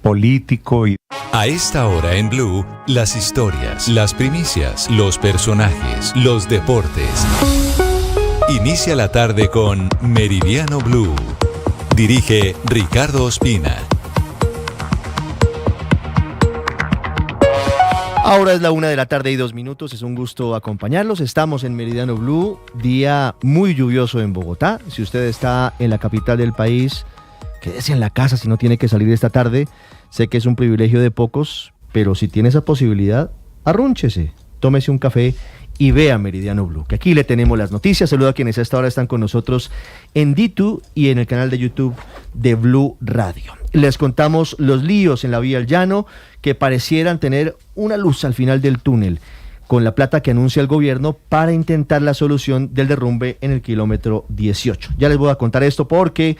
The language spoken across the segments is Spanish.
político. A esta hora en Blue, las historias, las primicias, los personajes, los deportes. Inicia la tarde con Meridiano Blue. Dirige Ricardo Ospina. Ahora es la 1:02 p.m. Es un gusto acompañarlos. Estamos en Meridiano Blue, día muy lluvioso en Bogotá. Si usted está en la capital del país, quédese en la casa si no tiene que salir esta tarde. Sé que es un privilegio de pocos, pero si tiene esa posibilidad, arrúnchese, tómese un café y vea Meridiano Blue, que aquí le tenemos las noticias. Saludo a quienes a esta hora están con nosotros en D2 y en el canal de YouTube de Blue Radio. Les contamos los líos en la vía al llano que parecieran tener una luz al final del túnel, con la plata que anuncia el gobierno para intentar la solución del derrumbe en el kilómetro 18. Ya les voy a contar esto porque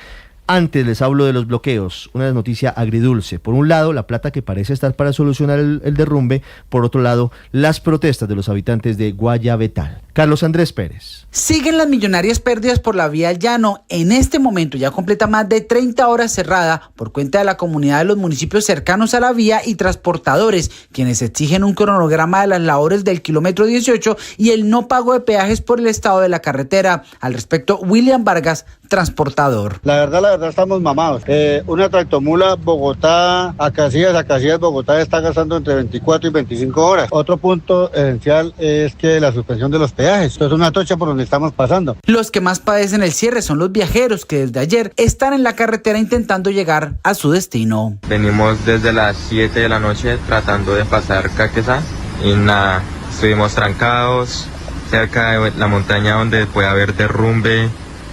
antes les hablo de los bloqueos, una noticia agridulce. Por un lado, la plata que parece estar para solucionar el derrumbe. Por otro lado, las protestas de los habitantes de Guayabetal. Carlos Andrés Pérez. Siguen las millonarias pérdidas por la vía al llano. En este momento ya completa más de 30 horas cerrada por cuenta de la comunidad de los municipios cercanos a la vía y transportadores, quienes exigen un cronograma de las labores del kilómetro 18 y el no pago de peajes por el estado de la carretera. Al respecto, William Vargas, transportador. La verdad estamos mamados. Una tractomula Bogotá a Casillas, Bogotá está gastando entre 24 y 25 horas. Otro punto esencial es que la suspensión de los peajes. Esto es una tocha por donde estamos pasando. Los que más padecen el cierre son los viajeros que desde ayer están en la carretera intentando llegar a su destino. Venimos desde las 7 de la noche tratando de pasar Caquetá y nada, estuvimos trancados cerca de la montaña donde puede haber derrumbe.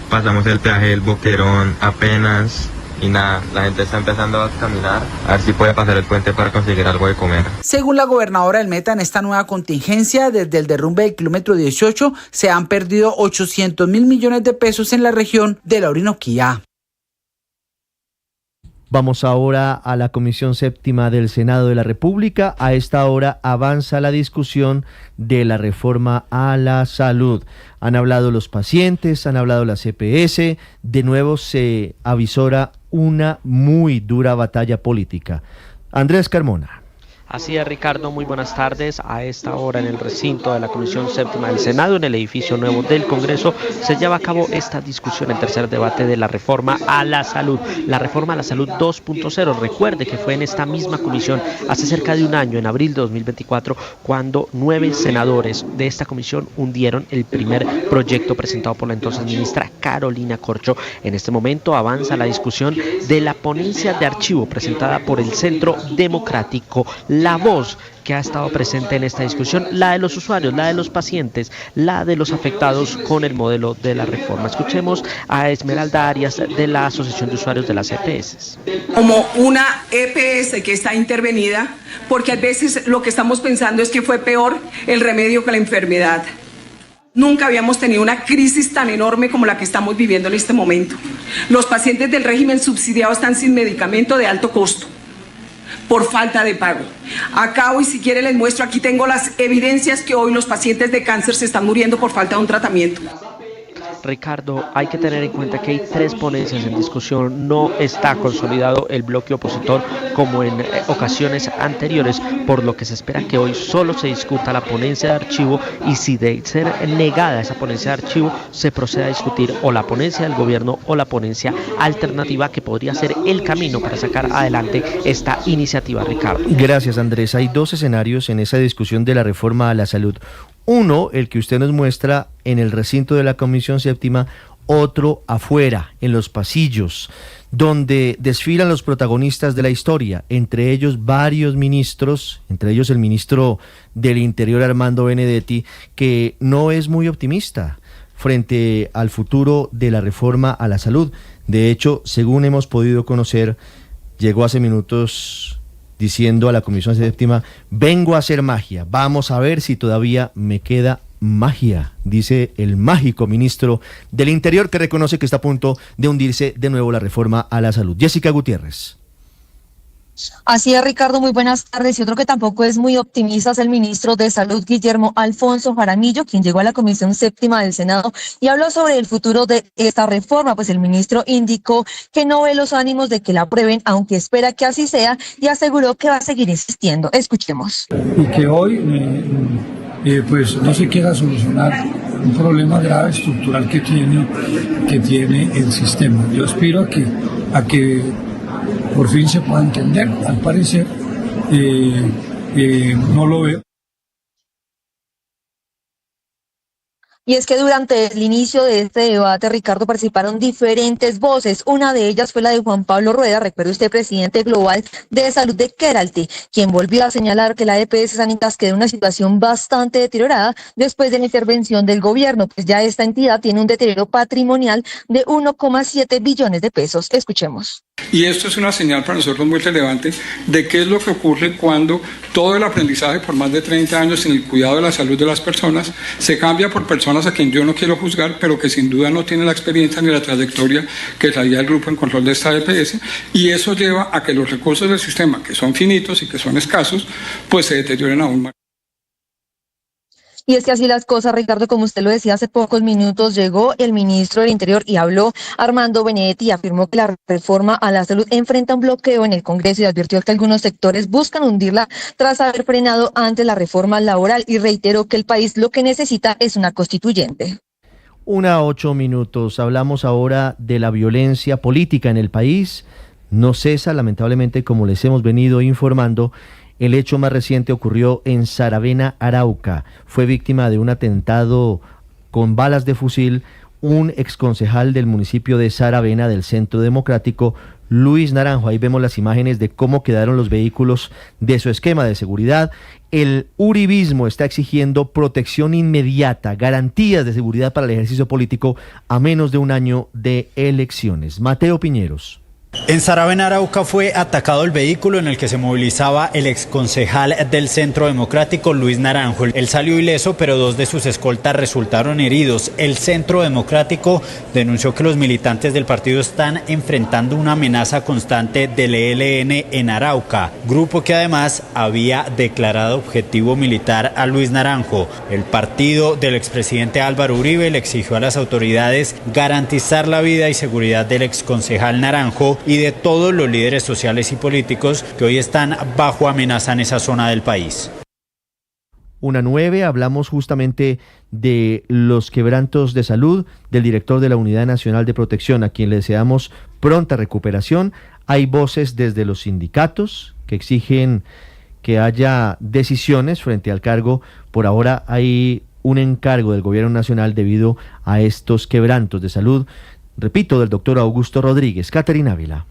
Pasamos el peaje del Boquerón apenas y nada, la gente está empezando a caminar a ver si puede pasar el puente para conseguir algo de comer. Según la gobernadora del Meta, en esta nueva contingencia, desde el derrumbe del kilómetro 18, se han perdido 800.000 millones de pesos en la región de la Orinoquía. Vamos ahora a la Comisión Séptima del Senado de la República. A esta hora avanza la discusión de la reforma a la salud. Han hablado los pacientes, han hablado las EPS. De nuevo se avisora una muy dura batalla política. Andrés Carmona. Así es, Ricardo, muy buenas tardes. A esta hora en el recinto de la Comisión Séptima del Senado, en el edificio nuevo del Congreso, se lleva a cabo esta discusión, el tercer debate de la reforma a la salud. La reforma a la salud 2.0. Recuerde que fue en esta misma comisión hace cerca de un año, en abril de 2024, cuando 9 senadores de esta comisión hundieron el primer proyecto presentado por la entonces ministra Carolina Corcho. En este momento avanza la discusión de la ponencia de archivo presentada por el Centro Democrático. La voz que ha estado presente en esta discusión, la de los usuarios, la de los pacientes, la de los afectados con el modelo de la reforma. Escuchemos a Esmeralda Arias de la Asociación de Usuarios de las EPS. Como una EPS que está intervenida, porque a veces lo que estamos pensando es que fue peor el remedio que la enfermedad. Nunca habíamos tenido una crisis tan enorme como la que estamos viviendo en este momento. Los pacientes del régimen subsidiado están sin medicamento de alto costo por falta de pago. Acá hoy, si quiere, les muestro, aquí tengo las evidencias que hoy los pacientes de cáncer se están muriendo por falta de un tratamiento. Ricardo, hay que tener en cuenta que hay 3 ponencias en discusión, no está consolidado el bloque opositor como en ocasiones anteriores, por lo que se espera que hoy solo se discuta la ponencia de archivo y si de ser negada esa ponencia de archivo, se proceda a discutir o la ponencia del gobierno o la ponencia alternativa que podría ser el camino para sacar adelante esta iniciativa, Ricardo. Gracias, Andrés. Hay 2 escenarios en esa discusión de la reforma a la salud. Uno, el que usted nos muestra en el recinto de la Comisión Séptima, otro afuera, en los pasillos, donde desfilan los protagonistas de la historia, entre ellos varios ministros, entre ellos el ministro del Interior, Armando Benedetti, que no es muy optimista frente al futuro de la reforma a la salud. De hecho, según hemos podido conocer, llegó hace minutos diciendo a la Comisión Séptima: vengo a hacer magia, vamos a ver si todavía me queda magia, dice el mágico ministro del Interior, que reconoce que está a punto de hundirse de nuevo la reforma a la salud. Jessica Gutiérrez. Así es, Ricardo, muy buenas tardes. Y otro que tampoco es muy optimista es el ministro de Salud, Guillermo Alfonso Jaramillo, quien llegó a la Comisión Séptima del Senado y habló sobre el futuro de esta reforma. Pues el ministro indicó que no ve los ánimos de que la aprueben, aunque espera que así sea, y aseguró que va a seguir insistiendo. Escuchemos. Y que hoy pues no se quiera solucionar un problema grave estructural que tiene el sistema. Yo aspiro a que por fin se pueda entender. Al parecer no lo veo. Y es que durante el inicio de este debate, Ricardo, participaron diferentes voces. Una de ellas fue la de Juan Pablo Rueda, recuerde usted, presidente global de salud de Keralty, quien volvió a señalar que la EPS Sanitas quedó en una situación bastante deteriorada después de la intervención del gobierno, pues ya esta entidad tiene un deterioro patrimonial de 1,7 billones de pesos. Escuchemos. Y esto es una señal para nosotros muy relevante de qué es lo que ocurre cuando todo el aprendizaje por más de 30 años en el cuidado de la salud de las personas se cambia por personas a quien yo no quiero juzgar, pero que sin duda no tienen la experiencia ni la trayectoria que traía el grupo en control de esta EPS, y eso lleva a que los recursos del sistema, que son finitos y que son escasos, pues se deterioren aún más. Y es que así las cosas, Ricardo, como usted lo decía hace pocos minutos, llegó el ministro del Interior y habló Armando Benedetti y afirmó que la reforma a la salud enfrenta un bloqueo en el Congreso y advirtió que algunos sectores buscan hundirla tras haber frenado antes la reforma laboral, y reiteró que el país lo que necesita es una constituyente. 1:08. Hablamos ahora de la violencia política en el país. No cesa, lamentablemente, como les hemos venido informando. El hecho más reciente ocurrió en Saravena, Arauca. Fue víctima de un atentado con balas de fusil un exconcejal del municipio de Saravena del Centro Democrático, Luis Naranjo. Ahí vemos las imágenes de cómo quedaron los vehículos de su esquema de seguridad. El uribismo está exigiendo protección inmediata, garantías de seguridad para el ejercicio político a menos de un año de elecciones. Mateo Piñeros. En Saravena, Arauca, fue atacado el vehículo en el que se movilizaba el exconcejal del Centro Democrático, Luis Naranjo. Él salió ileso, pero 2 de sus escoltas resultaron heridos. El Centro Democrático denunció que los militantes del partido están enfrentando una amenaza constante del ELN en Arauca, grupo que además había declarado objetivo militar a Luis Naranjo. El partido del expresidente Álvaro Uribe le exigió a las autoridades garantizar la vida y seguridad del exconcejal Naranjo y de todos los líderes sociales y políticos que hoy están bajo amenaza en esa zona del país. 1:09, hablamos justamente de los quebrantos de salud del director de la Unidad Nacional de Protección, a quien le deseamos pronta recuperación. Hay voces desde los sindicatos que exigen que haya decisiones frente al cargo. Por ahora hay un encargo del gobierno nacional debido a estos quebrantos de salud, repito, del doctor Augusto Rodríguez. Caterina Ávila.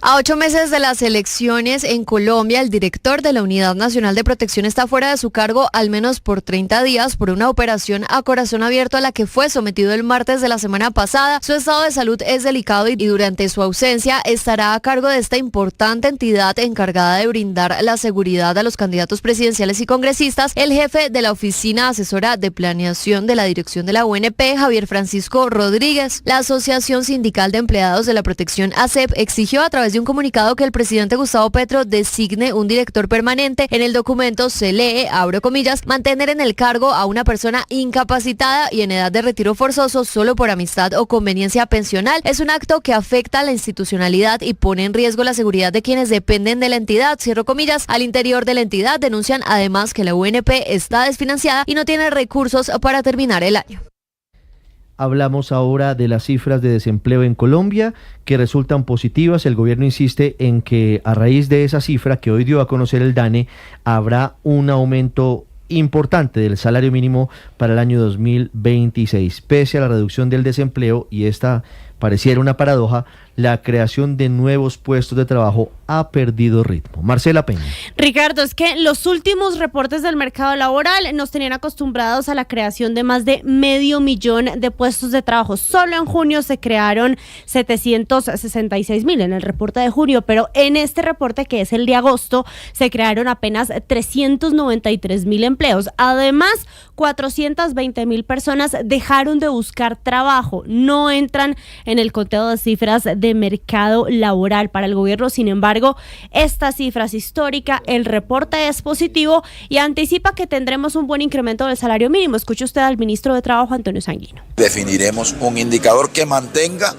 A 8 meses de las elecciones en Colombia, el director de la Unidad Nacional de Protección está fuera de su cargo al menos por 30 días por una operación a corazón abierto a la que fue sometido el martes de la semana pasada. Su estado de salud es delicado y durante su ausencia estará a cargo de esta importante entidad encargada de brindar la seguridad a los candidatos presidenciales y congresistas, el jefe de la Oficina Asesora de Planeación de la Dirección de la UNP, Javier Francisco Rodríguez. La Asociación Sindical de Empleados de la Protección, ASEP, exigió a través de un comunicado que el presidente Gustavo Petro designe un director permanente. En el documento se lee, abro comillas, mantener en el cargo a una persona incapacitada y en edad de retiro forzoso solo por amistad o conveniencia pensional es un acto que afecta a la institucionalidad y pone en riesgo la seguridad de quienes dependen de la entidad, cierro comillas. Al interior de la entidad denuncian además que la UNP está desfinanciada y no tiene recursos para terminar el año. Hablamos ahora de las cifras de desempleo en Colombia, que resultan positivas. El gobierno insiste en que a raíz de esa cifra que hoy dio a conocer el DANE, habrá un aumento importante del salario mínimo para el año 2026. Pese a la reducción del desempleo, y esta pareciera una paradoja, la creación de nuevos puestos de trabajo ha perdido ritmo. Marcela Peña. Ricardo, es que los últimos reportes del mercado laboral nos tenían acostumbrados a la creación de más de 500,000 de puestos de trabajo. Solo en junio se crearon 766,000 en el reporte de junio, pero en este reporte, que es el de agosto, se crearon apenas 393,000 empleos. Además, 420,000 personas dejaron de buscar trabajo, no entran en el conteo de cifras de mercado laboral para el gobierno. Sin embargo, esta cifra es histórica, el reporte es positivo y anticipa que tendremos un buen incremento del salario mínimo. Escuche usted al ministro de Trabajo, Antonio Sanguino. Definiremos un indicador que mantenga,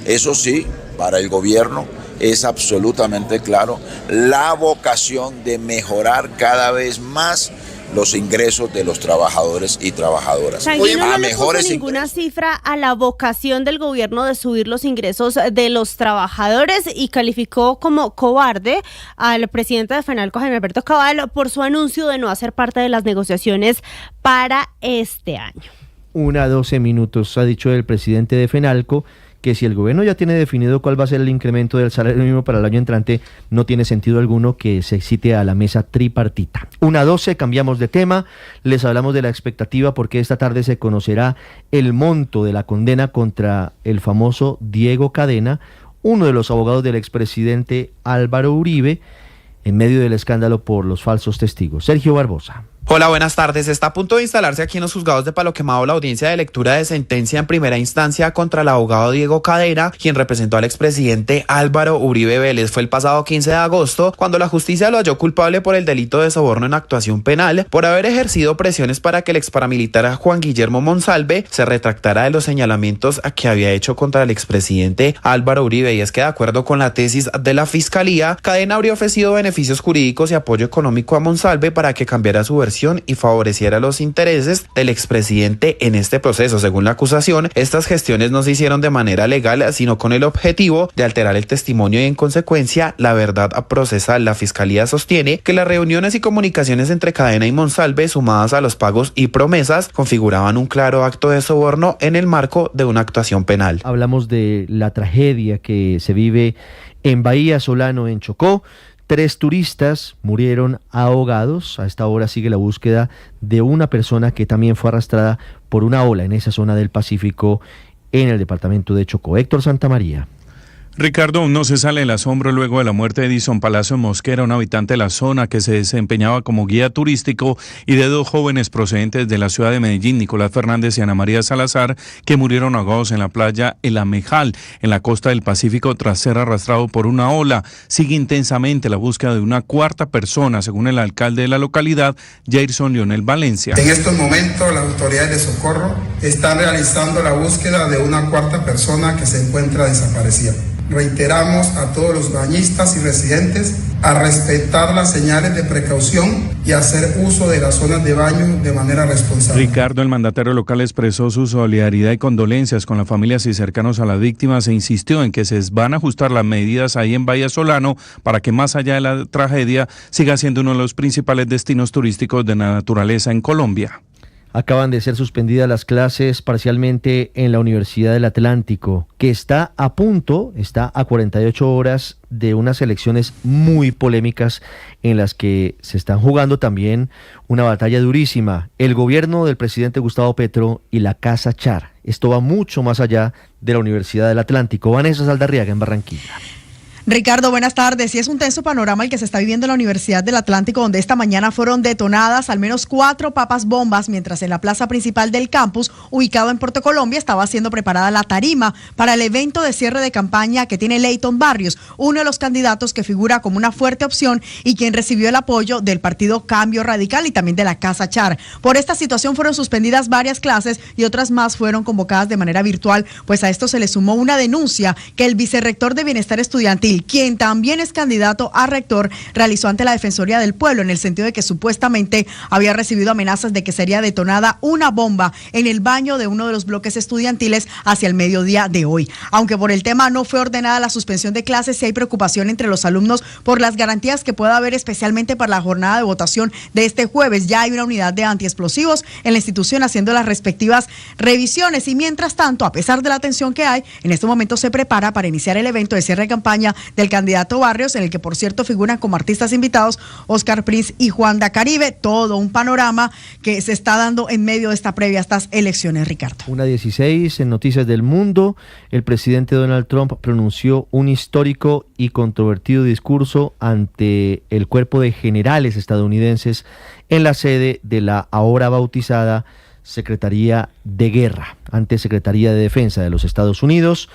eso sí, para el gobierno es absolutamente claro, la vocación de mejorar cada vez más los ingresos de los trabajadores y trabajadoras. Sanguino no le puso ninguna cifra a la vocación del gobierno de subir los ingresos de los trabajadores y calificó como cobarde al presidente de FENALCO, Jaime Alberto Cabal, por su anuncio de no hacer parte de las negociaciones para este año. 1:12 minutos, ha dicho el presidente de FENALCO que si el gobierno ya tiene definido cuál va a ser el incremento del salario mínimo para el año entrante, no tiene sentido alguno que se cite a la mesa tripartita. 1:12, cambiamos de tema, les hablamos de la expectativa porque esta tarde se conocerá el monto de la condena contra el famoso Diego Cadena, uno de los abogados del expresidente Álvaro Uribe, en medio del escándalo por los falsos testigos. Sergio Barbosa. Hola, buenas tardes. Está a punto de instalarse aquí en los juzgados de Palo Quemado la audiencia de lectura de sentencia en primera instancia contra el abogado Diego Cadena, quien representó al expresidente Álvaro Uribe Vélez. Fue el pasado 15 de agosto cuando la justicia lo halló culpable por el delito de soborno en actuación penal por haber ejercido presiones para que el exparamilitar Juan Guillermo Monsalve se retractara de los señalamientos que había hecho contra el expresidente Álvaro Uribe. Y es que de acuerdo con la tesis de la Fiscalía, Cadena habría ofrecido beneficios jurídicos y apoyo económico a Monsalve para que cambiara su versión y favoreciera los intereses del expresidente en este proceso. Según la acusación, estas gestiones no se hicieron de manera legal, sino con el objetivo de alterar el testimonio y en consecuencia la verdad procesal. La Fiscalía sostiene que las reuniones y comunicaciones entre Cadena y Monsalve, sumadas a los pagos y promesas, configuraban un claro acto de soborno en el marco de una actuación penal. Hablamos de la tragedia que se vive en Bahía Solano, en Chocó. 3 turistas murieron ahogados. A esta hora sigue la búsqueda de una persona que también fue arrastrada por una ola en esa zona del Pacífico en el departamento de Chocó. Héctor Santamaría. Ricardo, no se sale el asombro luego de la muerte de Edison Palacio Mosquera, un habitante de la zona que se desempeñaba como guía turístico, y de 2 jóvenes procedentes de la ciudad de Medellín, Nicolás Fernández y Ana María Salazar, que murieron ahogados en la playa El Amejal, en la costa del Pacífico, tras ser arrastrado por una ola. Sigue intensamente la búsqueda de una 4ª persona, según el alcalde de la localidad, Jairson Leonel Valencia. En estos momentos, las autoridades de socorro están realizando la búsqueda de una 4ª persona que se encuentra desaparecida. Reiteramos a todos los bañistas y residentes a respetar las señales de precaución y hacer uso de las zonas de baño de manera responsable. Ricardo, el mandatario local, expresó su solidaridad y condolencias con las familias y cercanos a las víctimas e insistió en que se van a ajustar las medidas ahí en Bahía Solano para que más allá de la tragedia siga siendo uno de los principales destinos turísticos de la naturaleza en Colombia. Acaban de ser suspendidas las clases parcialmente en la Universidad del Atlántico, que está a 48 horas de unas elecciones muy polémicas en las que se están jugando también una batalla durísima. El gobierno del presidente Gustavo Petro y la Casa Char. Esto va mucho más allá de la Universidad del Atlántico. Vanessa Saldarriaga en Barranquilla. Ricardo, buenas tardes. Y es un tenso panorama el que se está viviendo en la Universidad del Atlántico, donde esta mañana fueron detonadas al menos 4 papas bombas, mientras en la plaza principal del campus, ubicado en Puerto Colombia, estaba siendo preparada la tarima para el evento de cierre de campaña que tiene Leyton Barrios, uno de los candidatos que figura como una fuerte opción y quien recibió el apoyo del partido Cambio Radical y también de la Casa Char. Por esta situación fueron suspendidas varias clases y otras más fueron convocadas de manera virtual, pues a esto se le sumó una denuncia que el vicerrector de Bienestar Estudiantil, quien también es candidato a rector, realizó ante la Defensoría del Pueblo, en el sentido de que supuestamente había recibido amenazas de que sería detonada una bomba en el baño de uno de los bloques estudiantiles hacia el mediodía de hoy. Aunque por el tema no fue ordenada la suspensión de clases, sí hay preocupación entre los alumnos por las garantías que pueda haber, especialmente para la jornada de votación de este jueves. Ya hay una unidad de antiexplosivos en la institución haciendo las respectivas revisiones y mientras tanto, a pesar de la tensión que hay, en este momento se prepara para iniciar el evento de cierre de campaña del candidato Barrios, en el que por cierto figuran como artistas invitados Oscar Prince y Juan da Caribe. Todo un panorama que se está dando en medio de esta previa a estas elecciones, Ricardo. 1:16 en Noticias del Mundo. El presidente Donald Trump pronunció un histórico y controvertido discurso ante el cuerpo de generales estadounidenses en la sede de la ahora bautizada Secretaría de Guerra. ante Secretaría de Defensa de los Estados Unidos,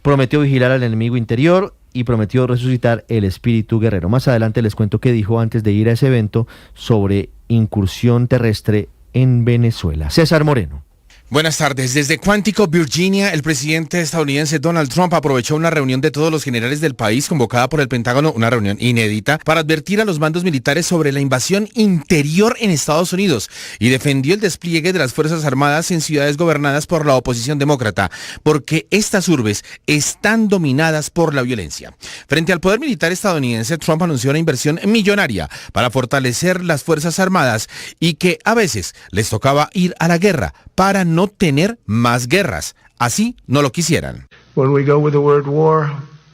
prometió vigilar al enemigo interior y prometió resucitar el espíritu guerrero. Más adelante les cuento qué dijo antes de ir a ese evento sobre incursión terrestre en Venezuela. César Moreno. Buenas tardes. Desde Quantico, Virginia, el presidente estadounidense Donald Trump aprovechó una reunión de todos los generales del país convocada por el Pentágono, una reunión inédita, para advertir a los mandos militares sobre la invasión interior en Estados Unidos y defendió el despliegue de las Fuerzas Armadas en ciudades gobernadas por la oposición demócrata, porque estas urbes están dominadas por la violencia. Frente al poder militar estadounidense, Trump anunció una inversión millonaria para fortalecer las Fuerzas Armadas y que a veces les tocaba ir a la guerra para no tener más guerras, así no lo quisieran. When we go with the word war,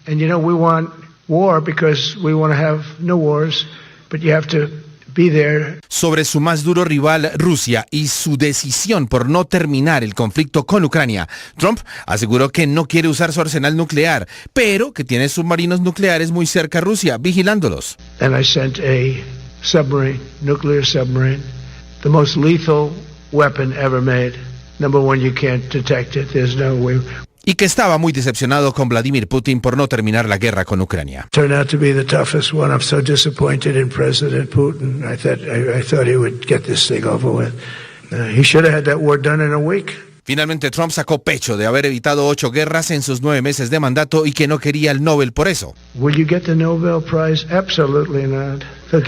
and we want war because we want to have no wars, but you have to be there. Sobre su más duro rival, Rusia, y su decisión por no terminar el conflicto con Ucrania, Trump aseguró que no quiere usar su arsenal nuclear, pero que tiene submarinos nucleares muy cerca a Rusia, vigilándolos. And I sent a submarine, nuclear submarine, the most lethal weapon ever made. Number one, you can't detect it. There's no way. Y que estaba muy decepcionado con Vladimir Putin por no terminar la guerra con Ucrania. Turned out to be the toughest one. I'm so disappointed in President Putin. I thought he would get this thing over with. He should have had that war done in a week. Finalmente, Trump sacó pecho de haber evitado 8 guerras en sus 9 meses de mandato y que no quería el Nobel por eso. Will you get the Nobel Prize? Absolutely not. They'll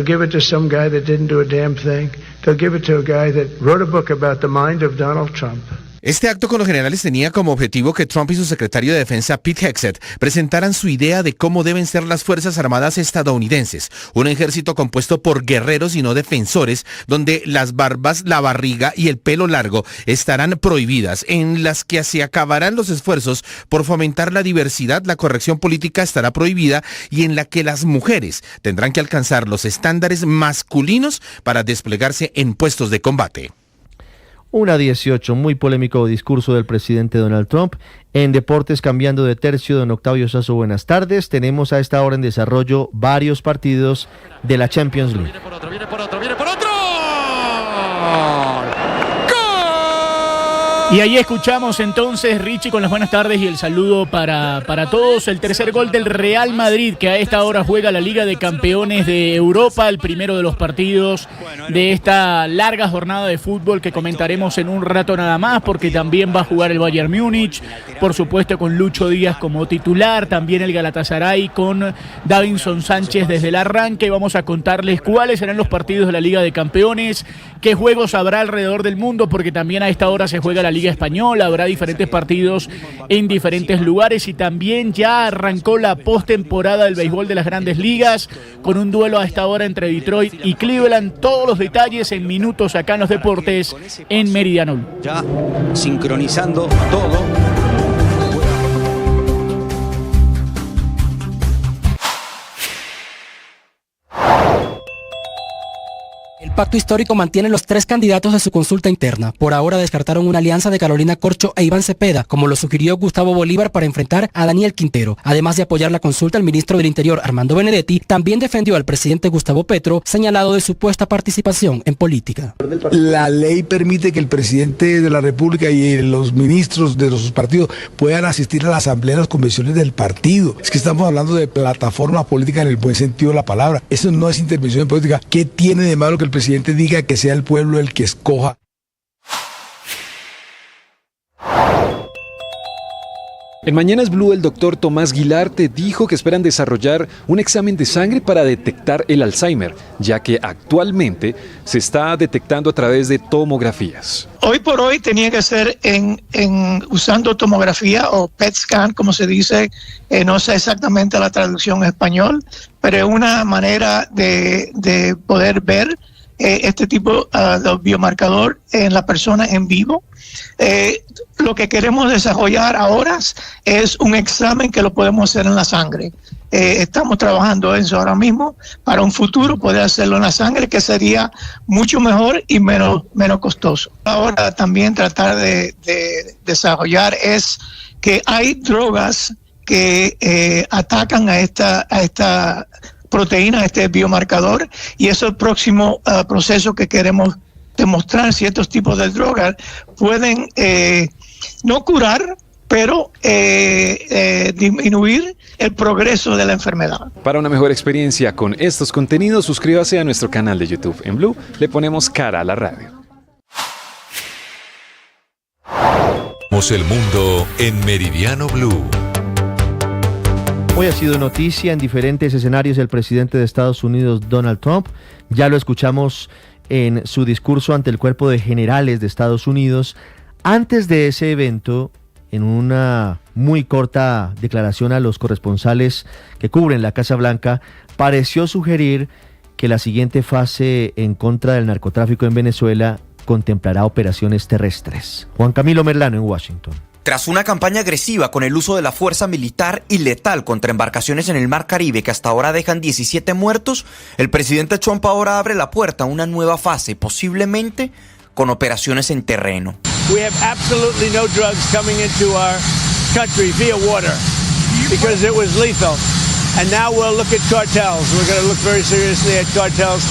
give it to some guy that didn't do a damn thing. They'll give it to a guy that wrote a book about the mind of Donald Trump. Este acto con los generales tenía como objetivo que Trump y su secretario de Defensa, Pete Hegseth, presentaran su idea de cómo deben ser las Fuerzas Armadas estadounidenses. Un ejército compuesto por guerreros y no defensores, donde las barbas, la barriga y el pelo largo estarán prohibidas, en las que se acabarán los esfuerzos por fomentar la diversidad, la corrección política estará prohibida y en la que las mujeres tendrán que alcanzar los estándares masculinos para desplegarse en puestos de combate. 1:18, muy polémico discurso del presidente Donald Trump. En deportes, cambiando de tercio, don Octavio Sazo, buenas tardes. Tenemos a esta hora en desarrollo varios partidos de la Champions League. Viene por otro. Y ahí escuchamos entonces, Richie, con las buenas tardes y el saludo para todos. El tercer gol del Real Madrid, que a esta hora juega la Liga de Campeones de Europa, el primero de los partidos de esta larga jornada de fútbol que comentaremos en un rato nada más, porque también va a jugar el Bayern Múnich, por supuesto con Lucho Díaz como titular, también el Galatasaray con Davinson Sánchez desde el arranque. Vamos a contarles cuáles serán los partidos de la Liga de Campeones, qué juegos habrá alrededor del mundo, porque también a esta hora se juega la Liga Española, habrá diferentes partidos en diferentes lugares y también ya arrancó la postemporada del béisbol de las Grandes Ligas con un duelo a esta hora entre Detroit y Cleveland. Todos los detalles en minutos acá en los deportes en Meridiano Blue. Ya sincronizando todo. El pacto histórico mantiene los 3 candidatos de su consulta interna. Por ahora descartaron una alianza de Carolina Corcho e Iván Cepeda, como lo sugirió Gustavo Bolívar para enfrentar a Daniel Quintero. Además de apoyar la consulta, el ministro del Interior, Armando Benedetti, también defendió al presidente Gustavo Petro, señalado de supuesta participación en política. La ley permite que el presidente de la República y los ministros de los partidos puedan asistir a la asamblea de las convenciones del partido. Es que estamos hablando de plataforma política en el buen sentido de la palabra. Eso no es intervención en política. ¿Qué tiene de malo que el presidente diga que sea el pueblo el que escoja? En Mañanas Blue, el doctor Tomás Guilarte dijo que esperan desarrollar un examen de sangre para detectar el Alzheimer, ya que actualmente se está detectando a través de tomografías. Hoy por hoy tenía que ser usando tomografía o PET scan, como se dice, no sé exactamente la traducción en español, pero es una manera de poder ver este tipo de biomarcador en la persona en vivo. Lo que queremos desarrollar ahora es un examen que lo podemos hacer en la sangre. Estamos trabajando en eso ahora mismo, para un futuro poder hacerlo en la sangre, que sería mucho mejor y menos costoso. Ahora también tratar de desarrollar es que hay drogas que atacan a esta proteína, este biomarcador, y eso es el próximo proceso que queremos demostrar ciertos tipos de drogas pueden no curar, pero disminuir el progreso de la enfermedad. Para una mejor experiencia con estos contenidos, suscríbase a nuestro canal de YouTube. En Blue le ponemos cara a la radio. El mundo en Meridiano Blue. Hoy ha sido noticia en diferentes escenarios el presidente de Estados Unidos, Donald Trump. Ya lo escuchamos en su discurso ante el Cuerpo de Generales de Estados Unidos. Antes de ese evento, en una muy corta declaración a los corresponsales que cubren la Casa Blanca, pareció sugerir que la siguiente fase en contra del narcotráfico en Venezuela contemplará operaciones terrestres. Juan Camilo Merlano en Washington. Tras una campaña agresiva con el uso de la fuerza militar y letal contra embarcaciones en el Mar Caribe que hasta ahora dejan 17 muertos, el presidente Trump ahora abre la puerta a una nueva fase, posiblemente con operaciones en terreno. We have absolutely no drugs coming into our country via water because it was lethal. And now we'll look at cartels. We're going to look very seriously at cartels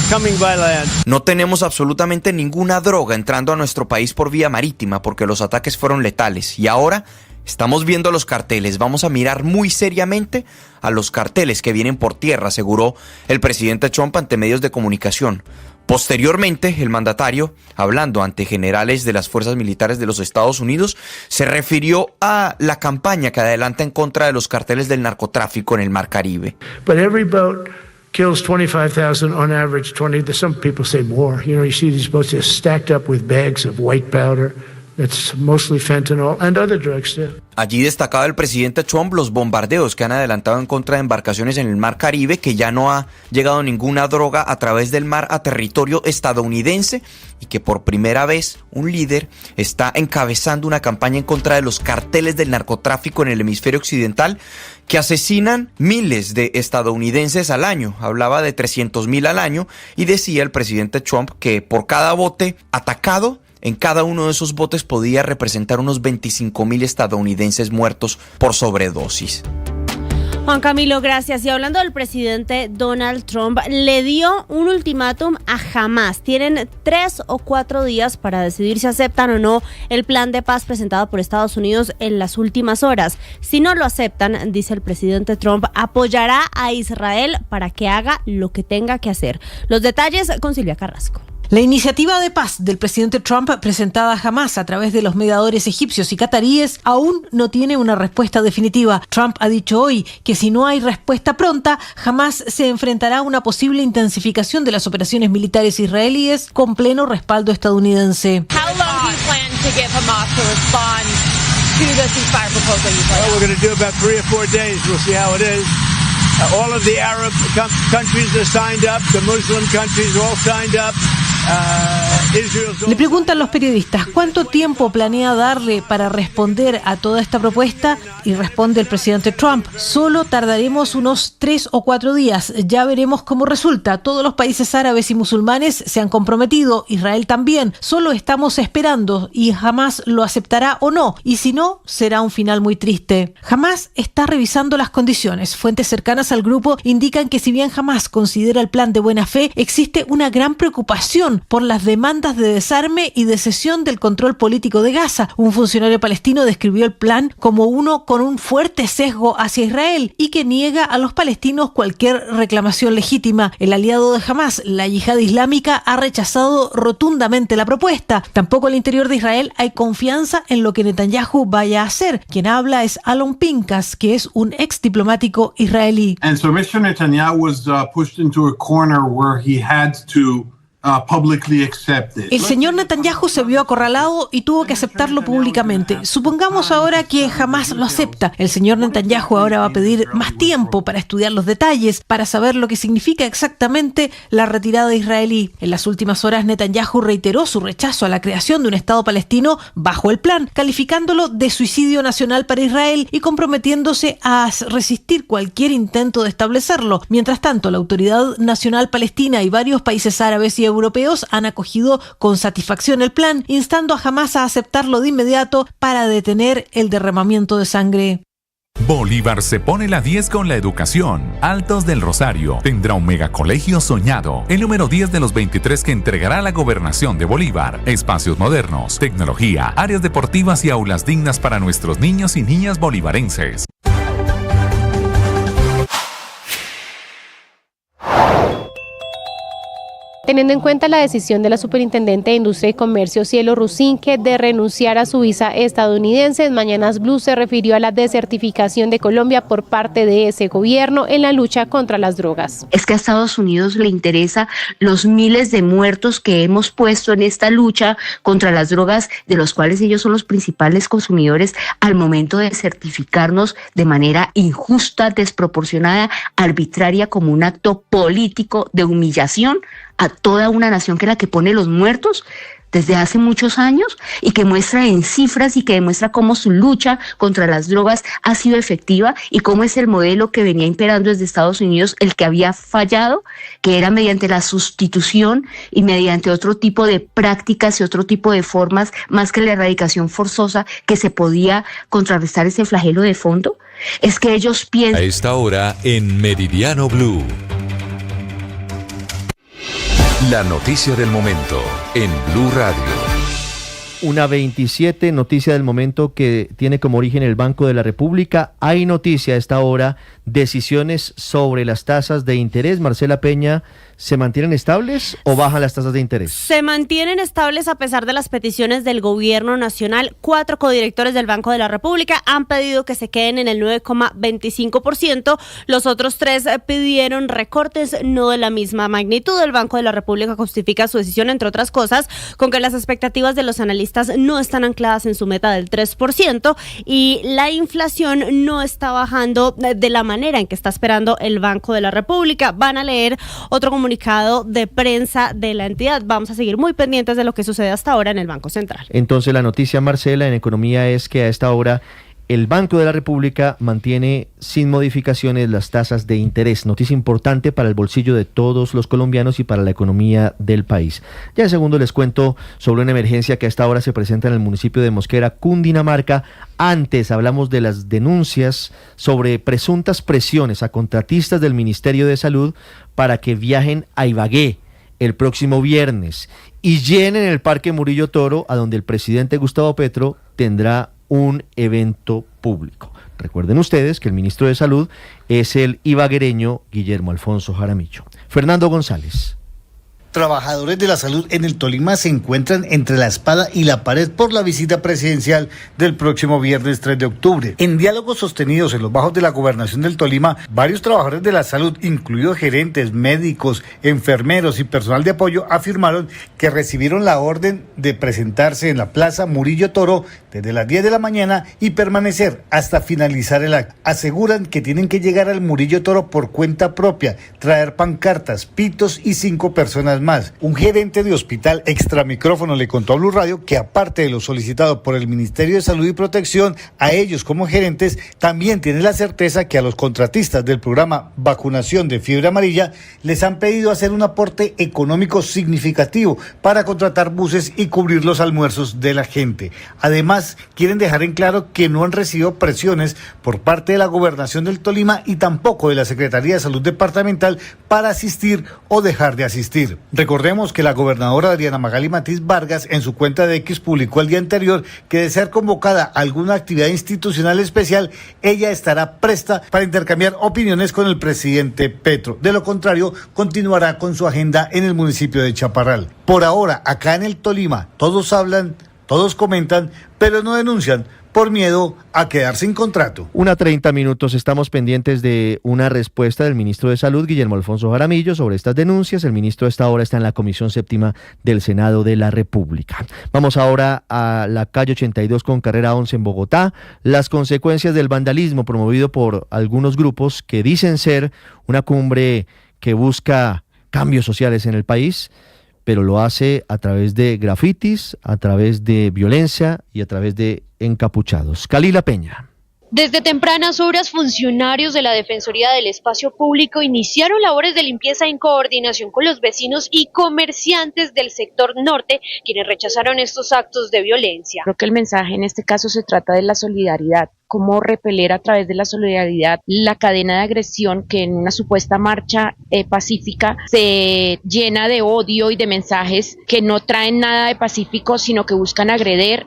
coming by land. No tenemos absolutamente ninguna droga entrando a nuestro país por vía marítima porque los ataques fueron letales y ahora estamos viendo los carteles. Vamos a mirar muy seriamente a los carteles que vienen por tierra, aseguró el presidente Trump ante medios de comunicación. Posteriormente, el mandatario, hablando ante generales de las fuerzas militares de los Estados Unidos, se refirió a la campaña que adelanta en contra de los carteles del narcotráfico en el Mar Caribe. But every boat kills 25,000 on average, 20, some people say more. You know, you see these boats just stacked up with bags of white powder. That's mostly fentanyl and other drugs too. Allí destacaba el presidente Trump los bombardeos que han adelantado en contra de embarcaciones en el Mar Caribe, que ya no ha llegado ninguna droga a través del mar a territorio estadounidense y que por primera vez un líder está encabezando una campaña en contra de los carteles del narcotráfico en el hemisferio occidental que asesinan miles de estadounidenses al año. Hablaba de 300,000 al año y decía el presidente Trump que por cada bote atacado, en cada uno de esos botes podía representar unos 25,000 estadounidenses muertos por sobredosis. Juan Camilo, gracias. Y hablando del presidente Donald Trump, le dio un ultimátum a Hamás. Tienen 3 o 4 días para decidir si aceptan o no el plan de paz presentado por Estados Unidos en las últimas horas. Si no lo aceptan, dice el presidente Trump, apoyará a Israel para que haga lo que tenga que hacer. Los detalles con Silvia Carrasco. La iniciativa de paz del presidente Trump presentada a Hamás a través de los mediadores egipcios y cataríes aún no tiene una respuesta definitiva. Trump ha dicho hoy que si no hay respuesta pronta, Hamás se enfrentará a una posible intensificación de las operaciones militares israelíes con pleno respaldo estadounidense. How long do you plan to give Hamas to respond to the ceasefire proposal you put out? Well, we're going to do about 3 or 4 days. We'll see how it is. All of the Arab countries are signed up. The Muslim countries are all signed up. Le preguntan los periodistas cuánto tiempo planea darle para responder a toda esta propuesta y responde el presidente Trump: solo tardaremos unos 3 o 4 días, ya veremos cómo resulta. Todos los países árabes y musulmanes se han comprometido, Israel también, solo estamos esperando y Hamás lo aceptará o no, y si no, será un final muy triste. Hamás está revisando las condiciones. Fuentes cercanas al grupo indican que si bien Hamás considera el plan de buena fe, existe una gran preocupación por las demandas de desarme y de cesión del control político de Gaza. Un funcionario palestino describió el plan como uno con un fuerte sesgo hacia Israel y que niega a los palestinos cualquier reclamación legítima. El aliado de Hamás, la Yihad Islámica, ha rechazado rotundamente la propuesta. Tampoco al interior de Israel hay confianza en lo que Netanyahu vaya a hacer. Quien habla es Alon Pinkas, que es un ex diplomático israelí. And so Mr. Netanyahu was pushed into a corner where he had to El señor Netanyahu se vio acorralado y tuvo que aceptarlo públicamente. Supongamos ahora que jamás lo acepta. El señor Netanyahu ahora va a pedir más tiempo para estudiar los detalles, para saber lo que significa exactamente la retirada israelí. En las últimas horas, Netanyahu reiteró su rechazo a la creación de un Estado palestino bajo el plan, calificándolo de suicidio nacional para Israel y comprometiéndose a resistir cualquier intento de establecerlo. Mientras tanto, la Autoridad Nacional Palestina y varios países árabes y europeos han acogido con satisfacción el plan, instando a Hamás a aceptarlo de inmediato para detener el derramamiento de sangre. Bolívar se pone la 10 con la educación. Altos del Rosario tendrá un megacolegio soñado, el número 10 de los 23 que entregará la gobernación de Bolívar. Espacios modernos, tecnología, áreas deportivas y aulas dignas para nuestros niños y niñas bolivarenses. Teniendo en cuenta la decisión de la Superintendente de Industria y Comercio, Cielo Rusinque, de renunciar a su visa estadounidense, en Mañanas Blue se refirió a la desertificación de Colombia por parte de ese gobierno en la lucha contra las drogas. Es que a Estados Unidos le interesa los miles de muertos que hemos puesto en esta lucha contra las drogas, de los cuales ellos son los principales consumidores, al momento de desertificarnos de manera injusta, desproporcionada, arbitraria, como un acto político de humillación a toda una nación que es la que pone los muertos desde hace muchos años y que muestra en cifras y que demuestra cómo su lucha contra las drogas ha sido efectiva y cómo es el modelo que venía imperando desde Estados Unidos el que había fallado, que era mediante la sustitución y mediante otro tipo de prácticas y otro tipo de formas, más que la erradicación forzosa, que se podía contrarrestar ese flagelo de fondo. Es que ellos piensan... A esta hora en Meridiano Blue. La noticia del momento en Blue Radio. Una 27, noticia del momento que tiene como origen el Banco de la República. Hay noticia a esta hora, decisiones sobre las tasas de interés. Marcela Peña, ¿se mantienen estables o bajan las tasas de interés? Se mantienen estables a pesar de las peticiones del gobierno nacional. 4 codirectores del Banco de la República han pedido que se queden en el 9,25%. Los otros 3 pidieron recortes no de la misma magnitud. El Banco de la República justifica su decisión, entre otras cosas, con que las expectativas de los analistas no están ancladas en su meta del 3% y la inflación no está bajando de la manera en que está esperando el Banco de la República. Van a leer otro comunicado de prensa de la entidad. Vamos a seguir muy pendientes de lo que sucede hasta ahora en el Banco Central. Entonces la noticia, Marcela, en economía es que a esta hora el Banco de la República mantiene sin modificaciones las tasas de interés. Noticia importante para el bolsillo de todos los colombianos y para la economía del país. Ya de segundo les cuento sobre una emergencia que a esta hora se presenta en el municipio de Mosquera, Cundinamarca. Antes hablamos de las denuncias sobre presuntas presiones a contratistas del Ministerio de Salud para que viajen a Ibagué el próximo viernes y llenen el Parque Murillo Toro, a donde el presidente Gustavo Petro tendrá un evento público. Recuerden ustedes que el ministro de Salud es el ibaguereño Guillermo Alfonso Jaramillo. Fernando González. Trabajadores de la salud en el Tolima se encuentran entre la espada y la pared por la visita presidencial del próximo viernes 3 de octubre. En diálogos sostenidos en los bajos de la gobernación del Tolima, varios trabajadores de la salud, incluidos gerentes, médicos, enfermeros y personal de apoyo, afirmaron que recibieron la orden de presentarse en la Plaza Murillo Toro desde las 10 de la mañana y permanecer hasta finalizar el acto. Aseguran que tienen que llegar al Murillo Toro por cuenta propia, traer pancartas, pitos y 5 personas más. Un gerente de hospital extramicrófono le contó a Blue Radio que aparte de lo solicitado por el Ministerio de Salud y Protección, a ellos como gerentes también tienen la certeza que a los contratistas del programa Vacunación de Fiebre Amarilla les han pedido hacer un aporte económico significativo para contratar buses y cubrir los almuerzos de la gente. Además, quieren dejar en claro que no han recibido presiones por parte de la Gobernación del Tolima y tampoco de la Secretaría de Salud Departamental para asistir o dejar de asistir. Recordemos que la gobernadora Diana Magali Matiz Vargas en su cuenta de X publicó el día anterior que de ser convocada a alguna actividad institucional especial, ella estará presta para intercambiar opiniones con el presidente Petro. De lo contrario, continuará con su agenda en el municipio de Chaparral. Por ahora, acá en el Tolima, todos hablan, todos comentan, pero no denuncian por miedo a quedar sin contrato. 1:30, estamos pendientes de una respuesta del ministro de Salud, Guillermo Alfonso Jaramillo, sobre estas denuncias. El ministro a esta hora está en la Comisión Séptima del Senado de la República. Vamos ahora a la calle 82 con carrera 11 en Bogotá. Las consecuencias del vandalismo promovido por algunos grupos que dicen ser una cumbre que busca cambios sociales en el país, pero lo hace a través de grafitis, a través de violencia y a través de encapuchados. Kalila Peña. Desde tempranas horas, funcionarios de la Defensoría del Espacio Público iniciaron labores de limpieza en coordinación con los vecinos y comerciantes del sector norte, quienes rechazaron estos actos de violencia. Creo que el mensaje en este caso se trata de la solidaridad, cómo repeler a través de la solidaridad la cadena de agresión que en una supuesta marcha pacífica se llena de odio y de mensajes que no traen nada de pacífico, sino que buscan agredir.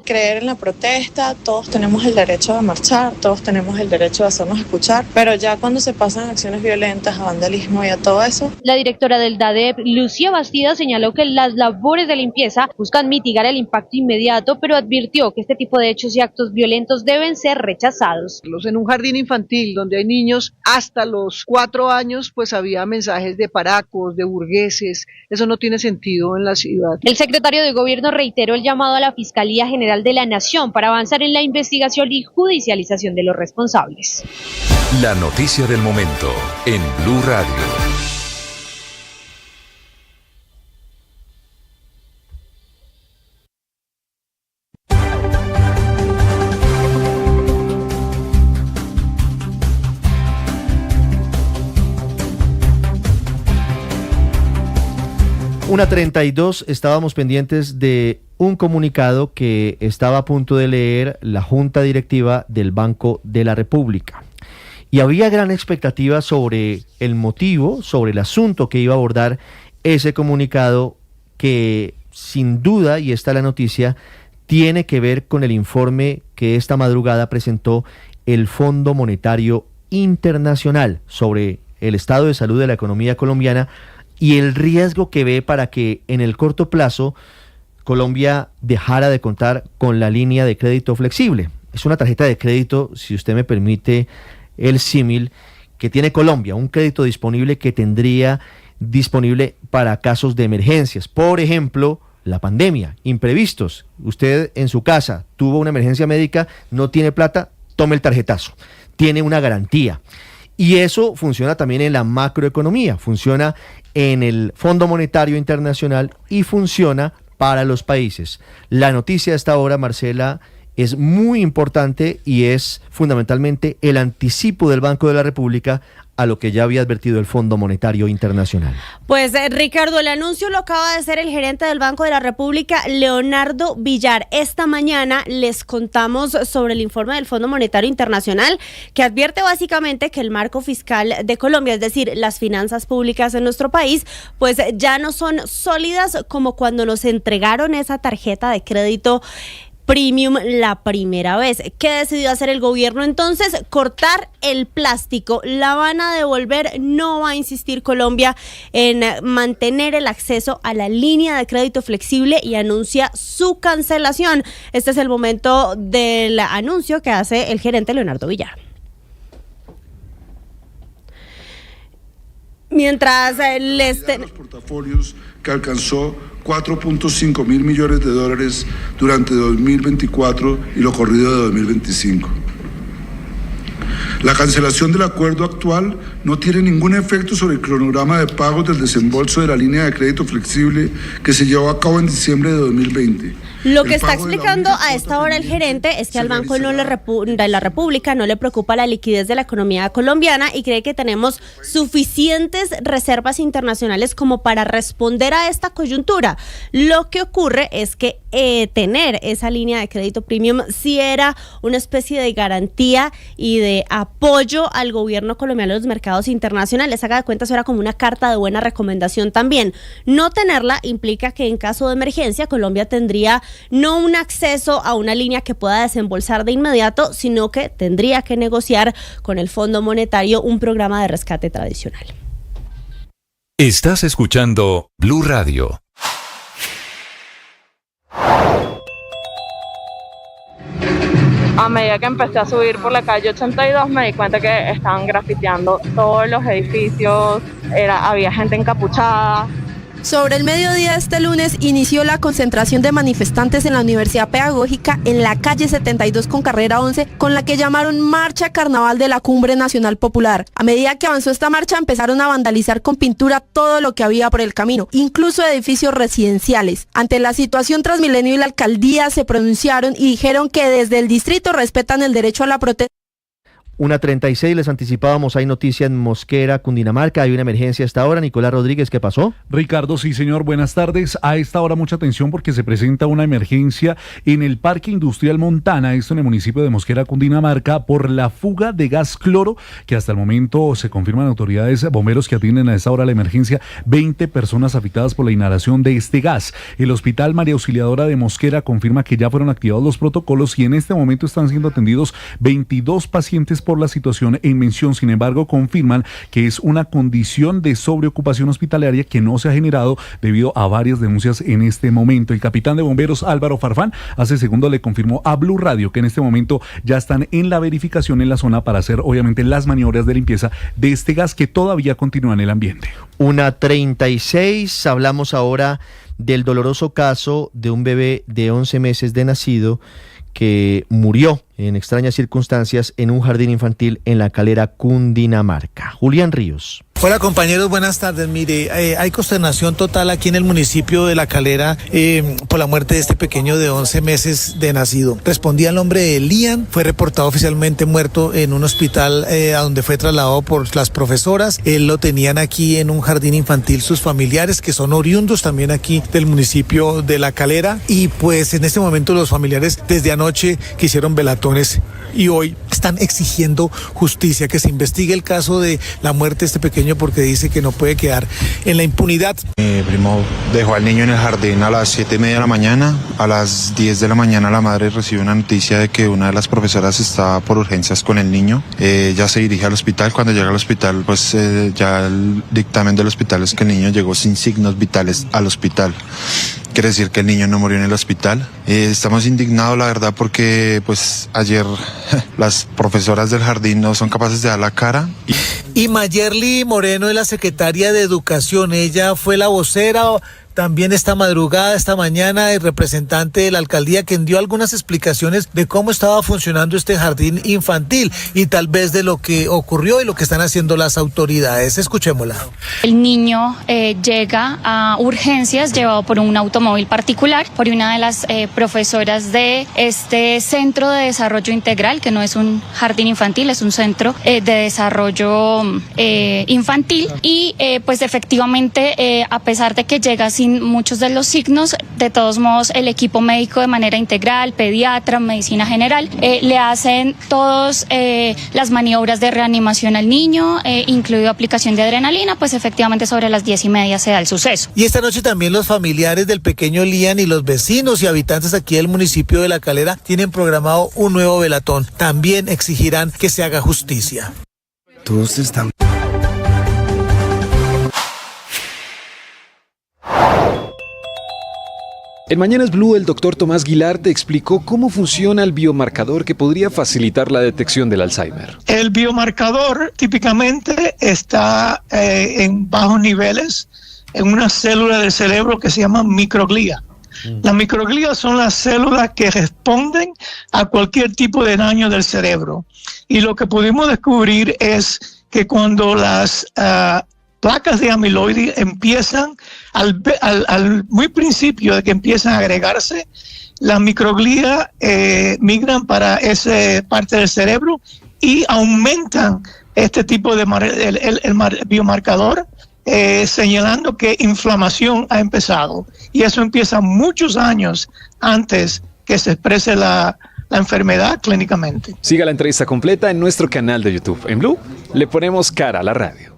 Creer en la protesta, todos tenemos el derecho a marchar, todos tenemos el derecho a hacernos escuchar, pero ya cuando se pasan acciones violentas, a vandalismo y a todo eso. La directora del DADEP, Lucía Bastida, señaló que las labores de limpieza buscan mitigar el impacto inmediato, pero advirtió que este tipo de hechos y actos violentos deben ser rechazados. En un jardín infantil donde hay niños hasta los 4 años, pues había mensajes de paracos, de burgueses. Eso no tiene sentido en la ciudad. El secretario de Gobierno reiteró el llamado a la Fiscalía General de la Nación para avanzar en la investigación y judicialización de los responsables. La noticia del momento en Blue Radio. Una 32, estábamos pendientes de un comunicado que estaba a punto de leer la Junta Directiva del Banco de la República. Y había gran expectativa sobre el motivo, sobre el asunto que iba a abordar ese comunicado que sin duda, y esta es la noticia, tiene que ver con el informe que esta madrugada presentó el Fondo Monetario Internacional sobre el estado de salud de la economía colombiana y el riesgo que ve para que en el corto plazo Colombia dejara de contar con la línea de crédito flexible. Es una tarjeta de crédito, si usted me permite el símil, que tiene Colombia, un crédito disponible que tendría disponible para casos de emergencias. Por ejemplo, la pandemia, imprevistos. Usted en su casa tuvo una emergencia médica, no tiene plata, tome el tarjetazo. Tiene una garantía. Y eso funciona también en la macroeconomía, funciona en el Fondo Monetario Internacional y funciona para los países. La noticia a esta hora, Marcela, es muy importante y es fundamentalmente el anticipo del Banco de la República a lo que ya había advertido el Fondo Monetario Internacional. Pues Ricardo, el anuncio lo acaba de hacer el gerente del Banco de la República, Leonardo Villar. Esta mañana les contamos sobre el informe del Fondo Monetario Internacional que advierte básicamente que el marco fiscal de Colombia, es decir, las finanzas públicas en nuestro país, pues ya no son sólidas como cuando nos entregaron esa tarjeta de crédito Premium la primera vez. ¿Qué decidió hacer el gobierno entonces? Cortar el plástico. La van a devolver. No va a insistir Colombia en mantener el acceso a la línea de crédito flexible y anuncia su cancelación. Este es el momento del anuncio que hace el gerente Leonardo Villar. Mientras los portafolios que alcanzó 4.5 mil millones de dólares durante 2024 y lo corrido de 2025. La cancelación del acuerdo actual no tiene ningún efecto sobre el cronograma de pagos del desembolso de la línea de crédito flexible que se llevó a cabo en diciembre de 2020. Lo que está explicando a esta hora el gerente es que al Banco de la República no le preocupa la liquidez de la economía colombiana y cree que tenemos suficientes reservas internacionales como para responder a esta coyuntura. Lo que ocurre es que tener esa línea de crédito premium sí era una especie de garantía y de apoyo al gobierno colombiano en los mercados internacionales. Haga de cuenta, eso era como una carta de buena recomendación también. No tenerla implica que en caso de emergencia Colombia tendría no un acceso a una línea que pueda desembolsar de inmediato, sino que tendría que negociar con el Fondo Monetario un programa de rescate tradicional. Estás escuchando Blue Radio. A medida que empecé a subir por la calle 82 me di cuenta que estaban grafiteando todos los edificios, había gente encapuchada, Sobre el mediodía de este lunes inició la concentración de manifestantes en la Universidad Pedagógica en la calle 72 con carrera 11, con la que llamaron Marcha Carnaval de la Cumbre Nacional Popular. A medida que avanzó esta marcha empezaron a vandalizar con pintura todo lo que había por el camino, incluso edificios residenciales. Ante la situación, Transmilenio y la alcaldía se pronunciaron y dijeron que desde el distrito respetan el derecho a la protesta. 1:36, les anticipábamos, hay noticia en Mosquera, Cundinamarca, hay una emergencia a esta hora. Nicolás Rodríguez, ¿qué pasó? Ricardo, sí señor, buenas tardes. A esta hora mucha atención porque se presenta una emergencia en el Parque Industrial Montana, esto en el municipio de Mosquera, Cundinamarca, por la fuga de gas cloro, que hasta el momento se confirman autoridades bomberos que atienden a esta hora la emergencia, 20 personas afectadas por la inhalación de este gas. El Hospital María Auxiliadora de Mosquera confirma que ya fueron activados los protocolos y en este momento están siendo atendidos 22 pacientes por la situación en mención. Sin embargo, confirman que es una condición de sobreocupación hospitalaria que no se ha generado debido a varias denuncias en este momento. El capitán de bomberos Álvaro Farfán hace segundo le confirmó a Blue Radio que en este momento ya están en la verificación en la zona para hacer obviamente las maniobras de limpieza de este gas que todavía continúa en el ambiente. 1:36, hablamos ahora del doloroso caso de un bebé de 11 meses de nacido que murió en extrañas circunstancias en un jardín infantil en La Calera, Cundinamarca. Julián Ríos. Hola compañeros, buenas tardes. Mire, hay consternación total aquí en el municipio de La Calera por la muerte de este pequeño de 11 meses de nacido. Respondía el nombre de Lian, fue reportado oficialmente muerto en un hospital a donde fue trasladado por las profesoras. Él lo tenían aquí en un jardín infantil sus familiares, que son oriundos también aquí del municipio de La Calera. Y pues en este momento los familiares desde anoche quisieron velatones y hoy están exigiendo justicia, que se investigue el caso de la muerte de este pequeño porque dice que no puede quedar en la impunidad. Mi primo dejó al niño en el jardín a las 7:30 de la mañana. A las 10 de la mañana la madre recibe una noticia de que una de las profesoras está por urgencias con el niño. Ya se dirige al hospital. Cuando llega al hospital, pues ya el dictamen del hospital es que el niño llegó sin signos vitales al hospital. Quiere decir que el niño no murió en el hospital. Estamos indignados, la verdad, porque pues ayer las profesoras del jardín no son capaces de dar la cara. Y Mayerly Moreno es la secretaria de Educación. Ella fue la vocera también esta madrugada, esta mañana, el representante de la alcaldía quien dio algunas explicaciones de cómo estaba funcionando este jardín infantil y tal vez de lo que ocurrió y lo que están haciendo las autoridades. Escuchémosla. El niño llega a urgencias llevado por un automóvil particular por una de las profesoras de este centro de desarrollo integral, que no es un jardín infantil, es un centro de desarrollo infantil y pues efectivamente a pesar de que llega sin muchos de los signos, de todos modos el equipo médico de manera integral, pediatra, medicina general, le hacen todas las maniobras de reanimación al niño, incluido aplicación de adrenalina, pues efectivamente sobre las 10:30 se da el suceso. Y esta noche también los familiares del pequeño Lian y los vecinos y habitantes aquí del municipio de La Calera tienen programado un nuevo velatón. También exigirán que se haga justicia. Todos están... En Mañanas Blue, el doctor Tomás Guilarte explicó cómo funciona el biomarcador que podría facilitar la detección del Alzheimer. El biomarcador típicamente está en bajos niveles en una célula del cerebro que se llama microglía. Las microglías son las células que responden a cualquier tipo de daño del cerebro. Y lo que pudimos descubrir es que cuando las placas de amiloide empiezan al muy principio de que empiezan a agregarse, las microglías migran para esa parte del cerebro y aumentan este tipo de el biomarcador, señalando que inflamación ha empezado. Y eso empieza muchos años antes que se exprese la enfermedad clínicamente. Siga la entrevista completa en nuestro canal de YouTube. En Blue le ponemos cara a la radio.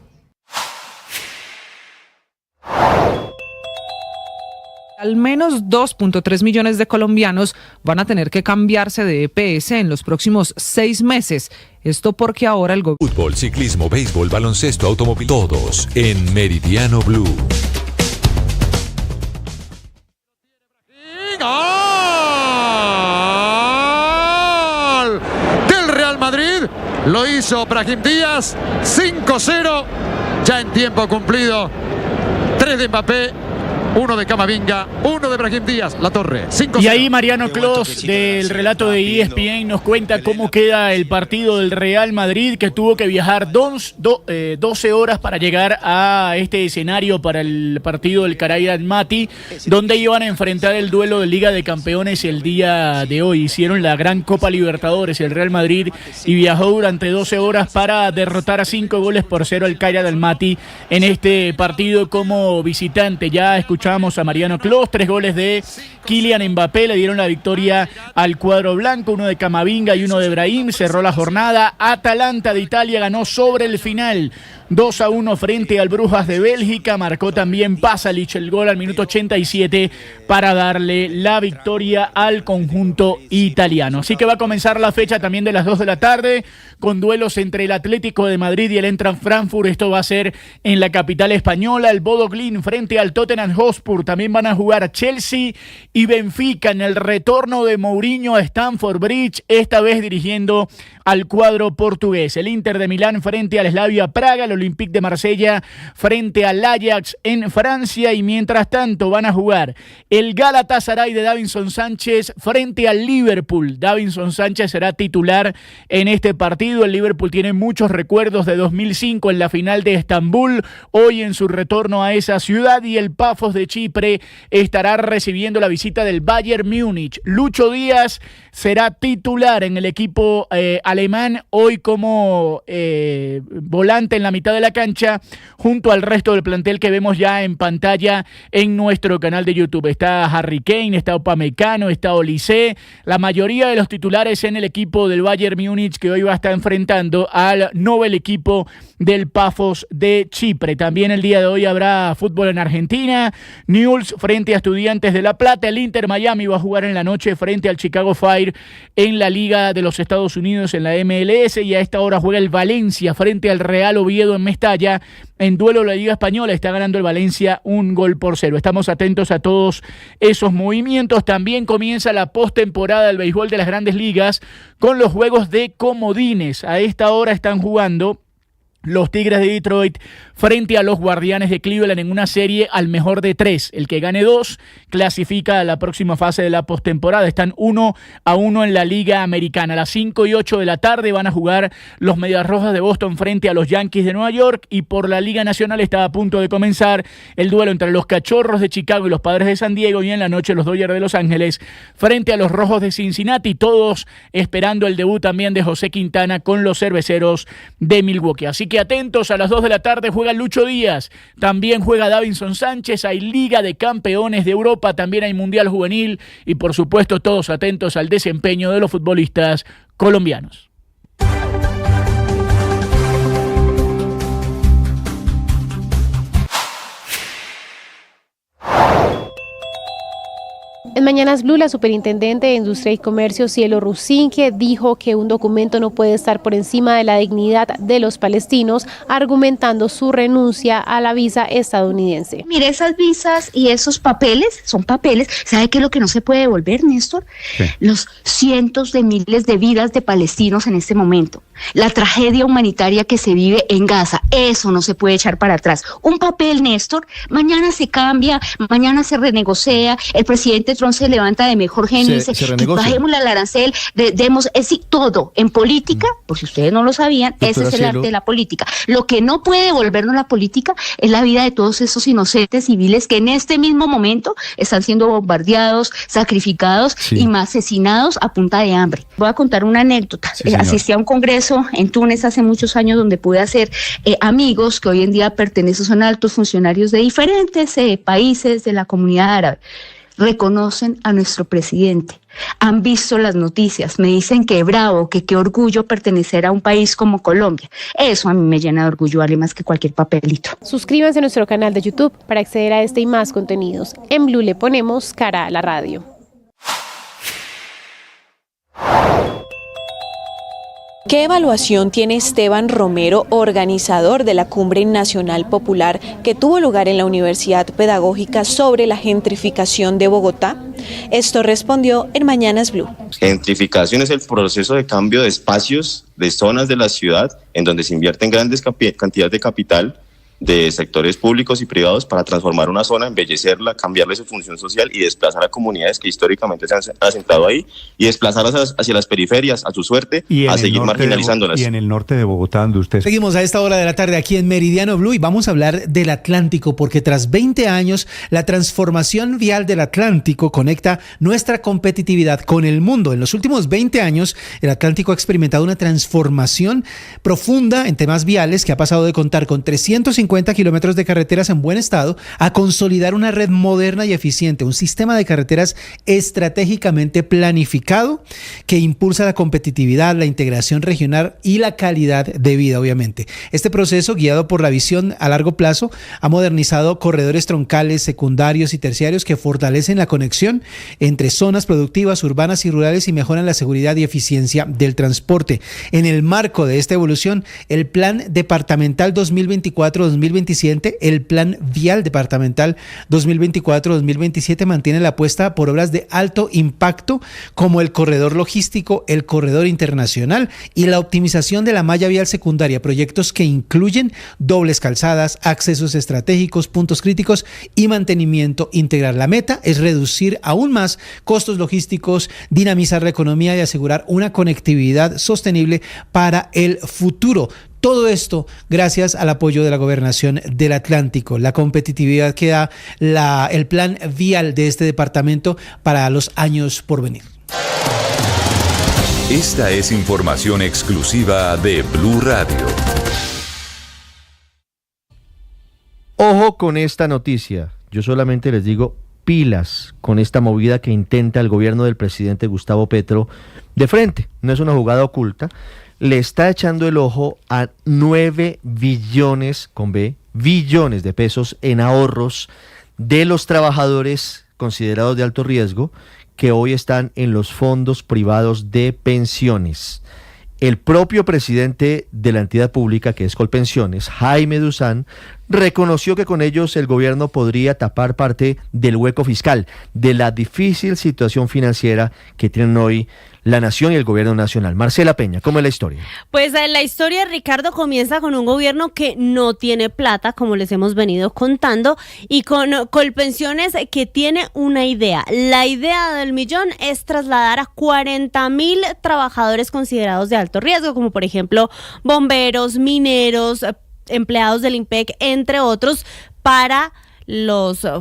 Al menos 2.3 millones de colombianos van a tener que cambiarse de EPS en los próximos 6 meses. Esto porque ahora el gobierno... Fútbol, ciclismo, béisbol, baloncesto, automóvil, todos en Meridiano Blue. ¡Gol! Del Real Madrid. Lo hizo Brahim Díaz. 5-0. Ya en tiempo cumplido. 3 de Mbappé. uno de Camavinga, uno de Brahim Díaz, La Torre. 5-0. Y ahí Mariano Clos del relato de ESPN nos cuenta cómo queda el partido del Real Madrid, que tuvo que viajar 12 horas para llegar a este escenario para el partido del Caray Almaty, donde iban a enfrentar el duelo de Liga de Campeones el día de hoy. Hicieron la gran Copa Libertadores el Real Madrid y viajó durante 12 horas para derrotar a 5-0 al Caray Almaty en este partido como visitante. Ya escuchamos a Mariano Clos, 3 goles de Kylian Mbappé le dieron la victoria al cuadro blanco, uno de Camavinga y uno de Brahim. Cerró la jornada. Atalanta de Italia ganó sobre el final 2-1 frente al Brujas de Bélgica. Marcó también Pasalic el gol al minuto 87 para darle la victoria al conjunto italiano. Así que va a comenzar la fecha también de las 2 de la tarde con duelos entre el Atlético de Madrid y el Eintracht Frankfurt. Esto va a ser en la capital española. El Bodo Glimt frente al Tottenham Hotspur. También van a jugar Chelsea y Benfica en el retorno de Mourinho a Stamford Bridge, esta vez dirigiendo al cuadro portugués. El Inter de Milán frente al Slavia Praga, el Olympique de Marsella frente al Ajax en Francia, y mientras tanto van a jugar el Galatasaray de Davinson Sánchez frente al Liverpool. Davinson Sánchez será titular en este partido. El Liverpool tiene muchos recuerdos de 2005 en la final de Estambul, hoy en su retorno a esa ciudad, y el Pafos de Chipre estará recibiendo la visita del Bayern Múnich. Lucho Díaz será titular en el equipo alemán, hoy como volante en la mitad de la cancha, junto al resto del plantel que vemos ya en pantalla en nuestro canal de YouTube. Está Harry Kane, está Upamecano, está Olise, la mayoría de los titulares en el equipo del Bayern Múnich, que hoy va a estar enfrentando al Nobel equipo del Pafos de Chipre. También el día de hoy habrá fútbol en Argentina. Newell's frente a Estudiantes de La Plata. El Inter Miami va a jugar en la noche frente al Chicago Fire en la Liga de los Estados Unidos, en la MLS, y a esta hora juega el Valencia frente al Real Oviedo en Mestalla. En duelo de la Liga Española está ganando el Valencia 1-0. Estamos atentos a todos esos movimientos. También comienza la postemporada del béisbol de las Grandes Ligas con los juegos de comodines. A esta hora están jugando los Tigres de Detroit frente a los Guardianes de Cleveland en una serie al mejor de 3. El que gane 2 clasifica a la próxima fase de la postemporada. Están 1-1 en la Liga Americana. A las 5 y 8 de la tarde van a jugar los Medias Rojas de Boston frente a los Yankees de Nueva York, y por la Liga Nacional está a punto de comenzar el duelo entre los Cachorros de Chicago y los Padres de San Diego, y en la noche los Dodgers de Los Ángeles frente a los Rojos de Cincinnati, todos esperando el debut también de José Quintana con los Cerveceros de Milwaukee. Así que atentos, a las 2 de la tarde juega Lucho Díaz, también juega Davinson Sánchez, hay Liga de Campeones de Europa, también hay Mundial Juvenil, y por supuesto todos atentos al desempeño de los futbolistas colombianos. En Mañanas Blue, la superintendente de Industria y Comercio, Cielo Rusinque, dijo que un documento no puede estar por encima de la dignidad de los palestinos, argumentando su renuncia a la visa estadounidense. Mire, esas visas y esos papeles, son papeles. ¿Sabe qué es lo que no se puede devolver, Néstor? ¿Qué? Los cientos de miles de vidas de palestinos en este momento. La tragedia humanitaria que se vive en Gaza, eso no se puede echar para atrás. Un papel, Néstor, mañana se cambia, mañana se renegocia, el presidente Trump se levanta de mejor genio y dice, bajémosle al arancel, demos, es decir, todo en política, por si ustedes no lo sabían, ese es el arte de la política. Lo que no puede devolvernos la política es la vida de todos esos inocentes civiles que en este mismo momento están siendo bombardeados, sacrificados y asesinados a punta de hambre. Voy a contar una anécdota. Asistí a un congreso en Túnez hace muchos años donde pude hacer amigos que hoy en día pertenecen, son altos funcionarios de diferentes países de la comunidad árabe. Reconocen a nuestro presidente, han visto las noticias, me dicen que bravo, que qué orgullo pertenecer a un país como Colombia. Eso a mí me llena de orgullo, vale más que cualquier papelito. Suscríbanse a nuestro canal de YouTube para acceder a este y más contenidos. En Blue le ponemos cara a la radio. ¿Qué evaluación tiene Esteban Romero, organizador de la Cumbre Nacional Popular que tuvo lugar en la Universidad Pedagógica sobre la gentrificación de Bogotá? Esto respondió en Mañanas Blue. Gentrificación es el proceso de cambio de espacios, de zonas de la ciudad, en donde se invierten grandes cantidades de capital de sectores públicos y privados para transformar una zona, embellecerla, cambiarle su función social y desplazar a comunidades que históricamente se han asentado ahí y desplazarlas hacia las periferias, a su suerte, a seguir marginalizándolas. Y en el norte de Bogotá, donde usted... Seguimos a esta hora de la tarde aquí en Meridiano Blue y vamos a hablar del Atlántico, porque tras 20 años la transformación vial del Atlántico conecta nuestra competitividad con el mundo. En los últimos 20 años el Atlántico ha experimentado una transformación profunda en temas viales que ha pasado de contar con 350 kilómetros de carreteras en buen estado a consolidar una red moderna y eficiente, un sistema de carreteras estratégicamente planificado que impulsa la competitividad, la integración regional y la calidad de vida, obviamente. Este proceso, guiado por la visión a largo plazo, ha modernizado corredores troncales, secundarios y terciarios que fortalecen la conexión entre zonas productivas, urbanas y rurales y mejoran la seguridad y eficiencia del transporte. En el marco de esta evolución, el Plan Departamental 2024-2027, el Plan Vial Departamental 2024-2027 mantiene la apuesta por obras de alto impacto como el corredor logístico, el corredor internacional y la optimización de la malla vial secundaria, proyectos que incluyen dobles calzadas, accesos estratégicos, puntos críticos y mantenimiento integral. La meta es reducir aún más costos logísticos, dinamizar la economía y asegurar una conectividad sostenible para el futuro. Todo esto gracias al apoyo de la Gobernación del Atlántico, la competitividad que da el plan vial de este departamento para los años por venir. Esta es información exclusiva de Blue Radio. Ojo con esta noticia. Yo solamente les digo pilas con esta movida que intenta el gobierno del presidente Gustavo Petro de frente. No es una jugada oculta. Le está echando el ojo a 9 billones, con B, billones de pesos en ahorros de los trabajadores considerados de alto riesgo que hoy están en los fondos privados de pensiones. El propio presidente de la entidad pública, que es Colpensiones, Jaime Duzán, reconoció que con ellos el gobierno podría tapar parte del hueco fiscal, de la difícil situación financiera que tienen hoy la nación y el gobierno nacional. Marcela Peña, ¿cómo es la historia? Pues la historia, Ricardo, comienza con un gobierno que no tiene plata, como les hemos venido contando, y con Colpensiones que tiene una idea. La idea del millón es trasladar a 40,000 trabajadores considerados de alto riesgo, como por ejemplo bomberos, mineros, empleados del IMPEC, entre otros,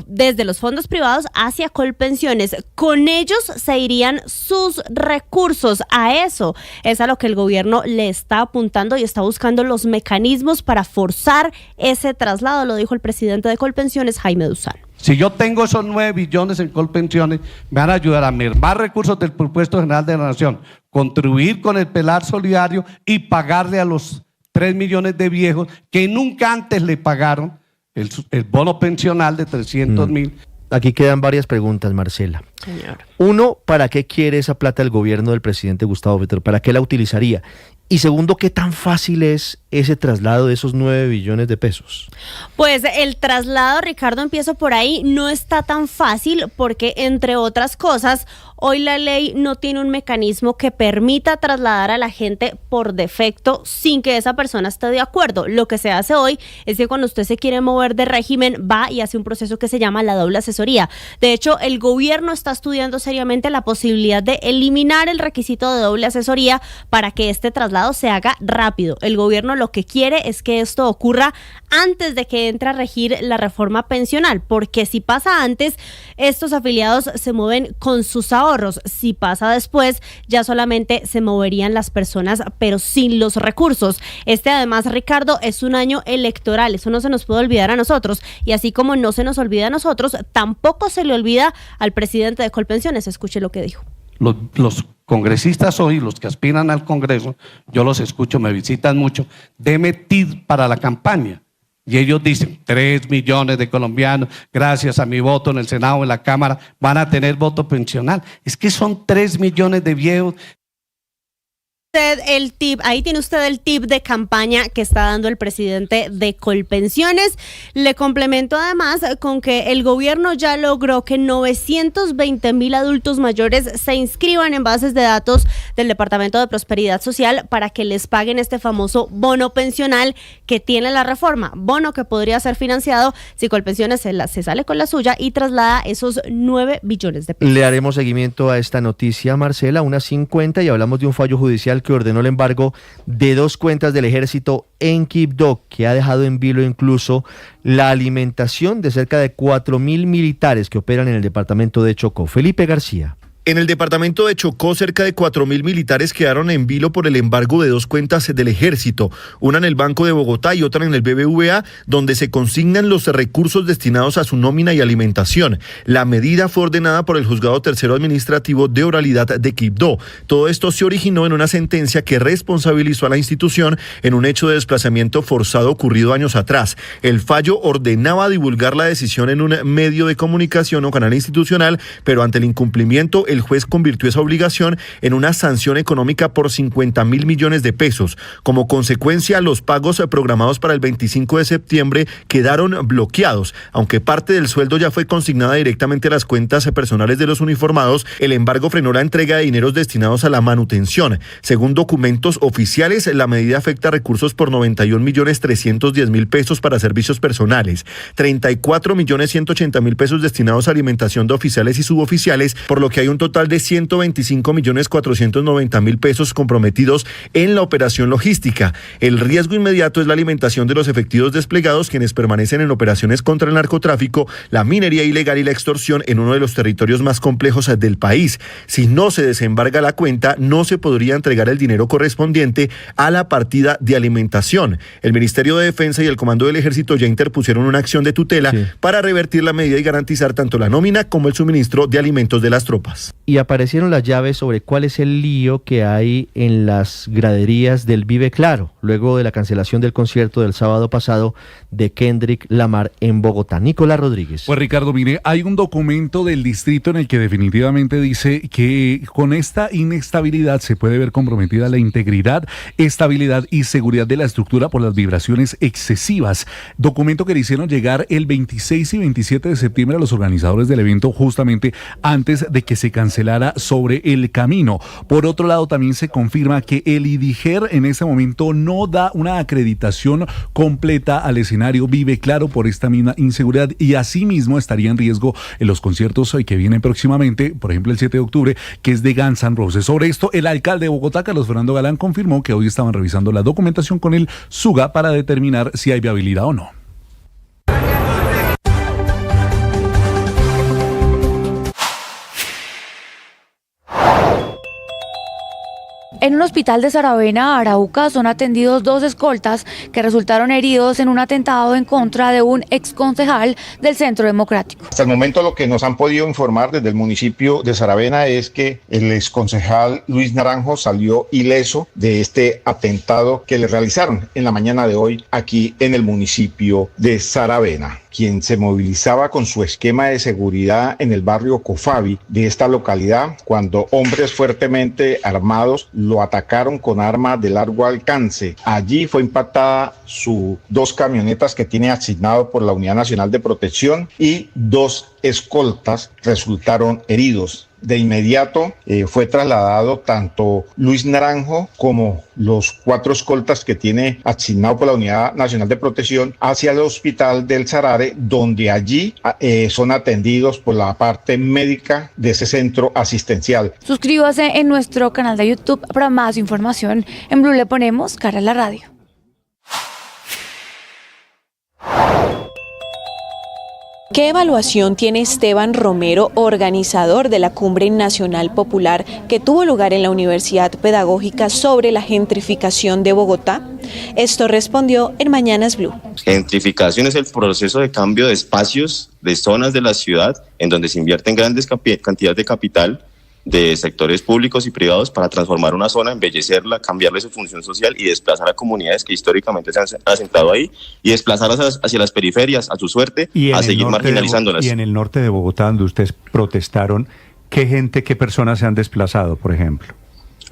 desde los fondos privados hacia Colpensiones. Con ellos se irían sus recursos. A eso es a lo que el gobierno le está apuntando y está buscando los mecanismos para forzar ese traslado, lo dijo el presidente de Colpensiones, Jaime Duzán. Si yo tengo esos 9 billones en Colpensiones, me van a ayudar a mermar recursos del presupuesto general de la nación, contribuir con el Pelar Solidario y pagarle a los 3 millones de viejos que nunca antes le pagaron el bono pensional de 300,000. Aquí quedan varias preguntas, Marcela. Señor. Uno, ¿para qué quiere esa plata el gobierno del presidente Gustavo Petro? ¿Para qué la utilizaría? Y segundo, ¿qué tan fácil es ese traslado de esos 9 billones de pesos? Pues el traslado, Ricardo, empiezo por ahí, no está tan fácil porque, entre otras cosas, hoy la ley no tiene un mecanismo que permita trasladar a la gente por defecto sin que esa persona esté de acuerdo. Lo que se hace hoy es que cuando usted se quiere mover de régimen, va y hace un proceso que se llama la doble asesoría. De hecho, el gobierno está estudiando seriamente la posibilidad de eliminar el requisito de doble asesoría para que este traslado se haga rápido. El gobierno lo que quiere es que esto ocurra antes de que entre a regir la reforma pensional, porque si pasa antes, estos afiliados se mueven con sus ahorros. Si pasa después, ya solamente se moverían las personas, pero sin los recursos. Además, Ricardo, es un año electoral, eso no se nos puede olvidar a nosotros, y así como no se nos olvida a nosotros, tampoco se le olvida al presidente de Colpensiones. Escuche lo que dijo. Los congresistas hoy, los que aspiran al Congreso, yo los escucho, me visitan mucho, deme TID para la campaña. Y ellos dicen, 3 millones de colombianos, gracias a mi voto en el Senado, en la Cámara, van a tener voto pensional. Es que son 3 millones de viejos Ahí tiene usted el tip de campaña que está dando el presidente de Colpensiones. Le complemento además con que el gobierno ya logró que 920,000 adultos mayores se inscriban en bases de datos del Departamento de Prosperidad Social para que les paguen este famoso bono pensional que tiene la reforma. Bono que podría ser financiado si Colpensiones se sale con la suya y traslada esos 9 billones de pesos. Le haremos seguimiento a esta noticia, Marcela, unas 50, y hablamos de un fallo judicial que ordenó el embargo de 2 cuentas del ejército en Quibdó, que ha dejado en vilo incluso la alimentación de cerca de 4.000 militares que operan en el departamento de Chocó. Felipe García. En el departamento de Chocó, cerca de 4.000 militares quedaron en vilo por el embargo de 2 cuentas del ejército, una en el Banco de Bogotá y otra en el BBVA, donde se consignan los recursos destinados a su nómina y alimentación. La medida fue ordenada por el Juzgado Tercero Administrativo de Oralidad de Quibdó. Todo esto se originó en una sentencia que responsabilizó a la institución en un hecho de desplazamiento forzado ocurrido años atrás. El fallo ordenaba divulgar la decisión en un medio de comunicación o canal institucional, pero ante el incumplimiento, el juez convirtió esa obligación en una sanción económica por 50.000 millones de pesos. Como consecuencia, los pagos programados para el 25 de septiembre quedaron bloqueados. Aunque parte del sueldo ya fue consignada directamente a las cuentas personales de los uniformados, el embargo frenó la entrega de dineros destinados a la manutención. Según documentos oficiales, la medida afecta recursos por 91.310.000 pesos para servicios personales, 34.180.000 pesos destinados a alimentación de oficiales y suboficiales, por lo que hay un total de 125.490.000 pesos comprometidos en la operación logística. El riesgo inmediato es la alimentación de los efectivos desplegados, quienes permanecen en operaciones contra el narcotráfico, la minería ilegal y la extorsión en uno de los territorios más complejos del país. Si no se desembarga la cuenta, no se podría entregar el dinero correspondiente a la partida de alimentación. El Ministerio de Defensa y el Comando del Ejército ya interpusieron una acción de tutela para revertir la medida y garantizar tanto la nómina como el suministro de alimentos de las tropas. Y aparecieron las llaves sobre cuál es el lío que hay en las graderías del Vive Claro, luego de la cancelación del concierto del sábado pasado de Kendrick Lamar en Bogotá. Nicolás Rodríguez. Pues Ricardo, mire, hay un documento del distrito en el que definitivamente dice que con esta inestabilidad se puede ver comprometida la integridad, estabilidad y seguridad de la estructura por las vibraciones excesivas. Documento que le hicieron llegar el 26 y 27 de septiembre a los organizadores del evento, justamente antes de que se cancelara sobre el camino. Por otro lado, también se confirma que el IDIGER en este momento no da una acreditación completa al escenario Vive Claro por esta misma inseguridad, y asimismo estaría en riesgo en los conciertos que vienen próximamente, por ejemplo el 7 de octubre, que es de Guns N' Roses. Sobre esto, el alcalde de Bogotá, Carlos Fernando Galán, confirmó que hoy estaban revisando la documentación con el SUGA para determinar si hay viabilidad o no. En un hospital de Saravena, Arauca, son atendidos 2 escoltas que resultaron heridos en un atentado en contra de un exconcejal del Centro Democrático. Hasta el momento lo que nos han podido informar desde el municipio de Saravena es que el exconcejal Luis Naranjo salió ileso de este atentado que le realizaron en la mañana de hoy aquí en el municipio de Saravena. Quien se movilizaba con su esquema de seguridad en el barrio Cofavi de esta localidad, cuando hombres fuertemente armados lo atacaron con armas de largo alcance. Allí fue impactada sus 2 camionetas que tiene asignado por la Unidad Nacional de Protección, y 2 escoltas resultaron heridos. De inmediato fue trasladado tanto Luis Naranjo como los 4 escoltas que tiene asignado por la Unidad Nacional de Protección hacia el hospital del Sarare, donde allí son atendidos por la parte médica de ese centro asistencial. Suscríbase en nuestro canal de YouTube para más información. En Blue le ponemos cara a la radio. ¿Qué evaluación tiene Esteban Romero, organizador de la Cumbre Nacional Popular que tuvo lugar en la Universidad Pedagógica sobre la gentrificación de Bogotá? Esto respondió en Mañanas Blue. Gentrificación es el proceso de cambio de espacios, de zonas de la ciudad, en donde se invierten grandes cantidades de capital de sectores públicos y privados para transformar una zona, embellecerla, cambiarle su función social y desplazar a comunidades que históricamente se han asentado ahí y desplazarlas hacia las periferias, a su suerte, a seguir marginalizándolas. Y en el norte de Bogotá, donde ustedes protestaron, ¿qué personas se han desplazado, por ejemplo?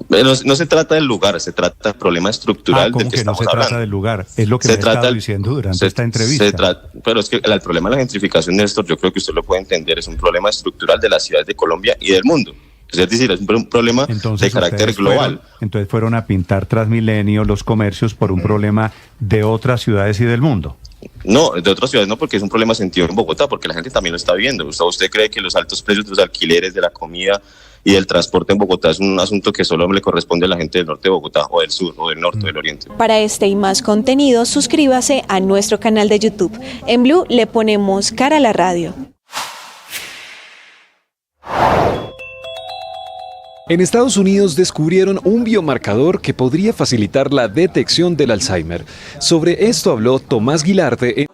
No se trata del lugar, se trata del problema estructural del que estamos hablando. No se trata del lugar, es lo que me he estado diciendo durante esta entrevista. Pero es que el problema de la gentrificación, Néstor, yo creo que usted lo puede entender, es un problema estructural de las ciudades de Colombia y del mundo. Es decir, es un problema de carácter global. Entonces fueron a pintar Transmilenio, los comercios, por un problema de otras ciudades y del mundo. No, de otras ciudades no, porque es un problema sentido en Bogotá, porque la gente también lo está viendo. ¿Usted cree que los altos precios de los alquileres, de la comida y del transporte en Bogotá es un asunto que solo le corresponde a la gente del norte de Bogotá, o del sur, o del norte, o del oriente? Para este y más contenido, suscríbase a nuestro canal de YouTube. En Blue le ponemos cara a la radio. En Estados Unidos descubrieron un biomarcador que podría facilitar la detección del Alzheimer. Sobre esto habló Tomás Guilarte.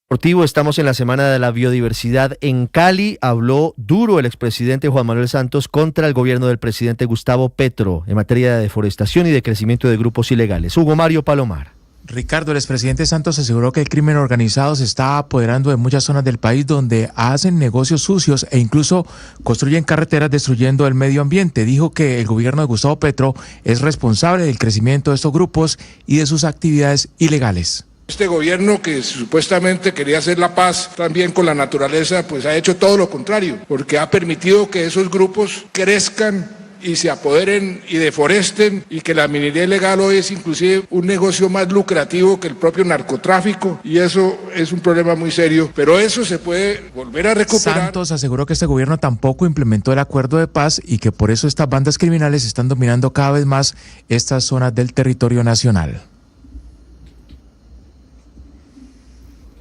Estamos en la Semana de la Biodiversidad en Cali. Habló duro el expresidente Juan Manuel Santos contra el gobierno del presidente Gustavo Petro en materia de deforestación y de crecimiento de grupos ilegales. Hugo Mario Palomar. Ricardo, el expresidente Santos aseguró que el crimen organizado se está apoderando de muchas zonas del país donde hacen negocios sucios e incluso construyen carreteras destruyendo el medio ambiente. Dijo que el gobierno de Gustavo Petro es responsable del crecimiento de estos grupos y de sus actividades ilegales. Este gobierno que supuestamente quería hacer la paz también con la naturaleza, pues ha hecho todo lo contrario, porque ha permitido que esos grupos crezcan y se apoderen y deforesten, y que la minería ilegal hoy es inclusive un negocio más lucrativo que el propio narcotráfico, y eso es un problema muy serio, pero eso se puede volver a recuperar. Santos aseguró que este gobierno tampoco implementó el acuerdo de paz y que por eso estas bandas criminales están dominando cada vez más estas zonas del territorio nacional.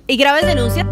¿Y graves denuncias?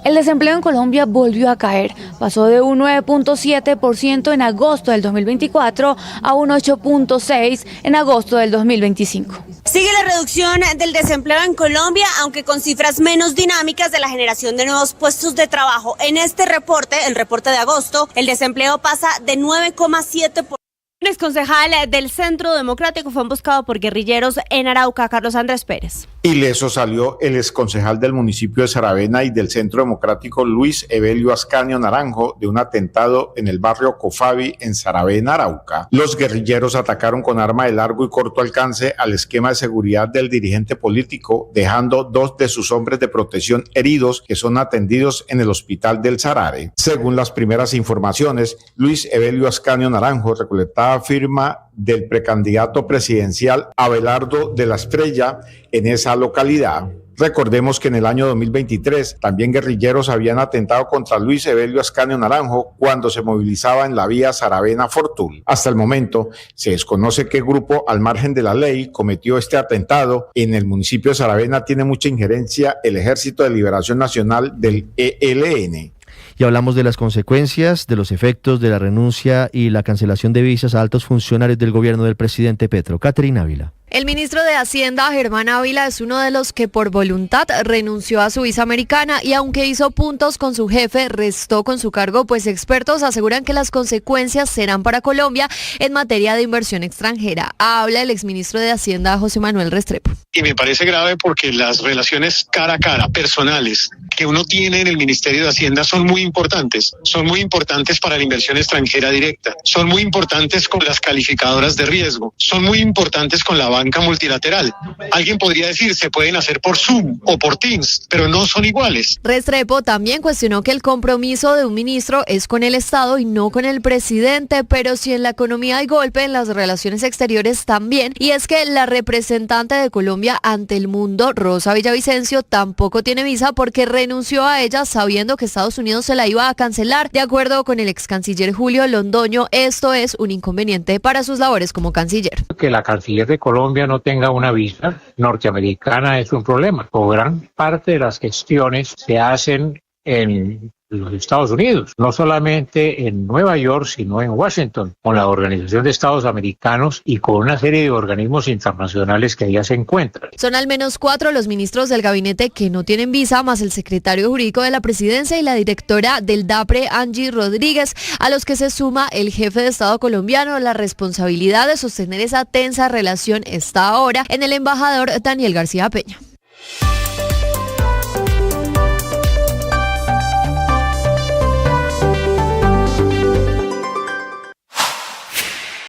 El desempleo en Colombia volvió a caer. Pasó de un 9.7% en agosto del 2024 a un 8.6% en agosto del 2025. Sigue la reducción del desempleo en Colombia, aunque con cifras menos dinámicas de la generación de nuevos puestos de trabajo. En este reporte, el reporte de agosto, el desempleo pasa de 9,7%. El exconcejal del Centro Democrático fue emboscado por guerrilleros en Arauca. Carlos Andrés Pérez. Ileso salió el exconcejal del municipio de Saravena y del Centro Democrático Luis Evelio Ascanio Naranjo de un atentado en el barrio Cofavi en Saravena, Arauca. Los guerrilleros atacaron con arma de largo y corto alcance al esquema de seguridad del dirigente político, dejando 2 de sus hombres de protección heridos que son atendidos en el hospital del Sarare. Según las primeras informaciones, Luis Evelio Ascanio Naranjo recolectaba firma del precandidato presidencial Abelardo de la Estrella en esa localidad. Recordemos que en el año 2023 también guerrilleros habían atentado contra Luis Evelio Ascanio Naranjo cuando se movilizaba en la vía Saravena-Fortul. Hasta el momento se desconoce qué grupo al margen de la ley cometió este atentado. En el municipio de Saravena tiene mucha injerencia el Ejército de Liberación Nacional del ELN. Y hablamos de las consecuencias, de los efectos de la renuncia y la cancelación de visas a altos funcionarios del gobierno del presidente Petro. Caterina Ávila. El ministro de Hacienda, Germán Ávila, es uno de los que por voluntad renunció a su visa americana y aunque hizo puntos con su jefe, restó con su cargo, pues expertos aseguran que las consecuencias serán para Colombia en materia de inversión extranjera. Habla el exministro de Hacienda, José Manuel Restrepo. Y me parece grave porque las relaciones cara a cara, personales, que uno tiene en el Ministerio de Hacienda son muy importantes para la inversión extranjera directa, son muy importantes con las calificadoras de riesgo, son muy importantes con la banca multilateral. Alguien podría decir, se pueden hacer por Zoom o por Teams, pero no son iguales. Restrepo también cuestionó que el compromiso de un ministro es con el Estado y no con el presidente, pero si en la economía hay golpe, en las relaciones exteriores también, y es que la representante de Colombia ante el mundo, Rosa Villavicencio, tampoco tiene visa porque renunció a ella sabiendo que Estados Unidos se la iba a cancelar. De acuerdo con el ex canciller Julio Londoño, esto es un inconveniente para sus labores como canciller. Que la canciller de Colombia no tenga una visa norteamericana es un problema. O gran parte de las gestiones se hacen en los Estados Unidos, no solamente en Nueva York, sino en Washington, con la Organización de Estados Americanos y con una serie de organismos internacionales que allá se encuentran. Son al menos 4 los ministros del gabinete que no tienen visa, más el secretario jurídico de la presidencia y la directora del DAPRE, Angie Rodríguez, a los que se suma el jefe de Estado colombiano. La responsabilidad de sostener esa tensa relación está ahora en el embajador Daniel García Peña.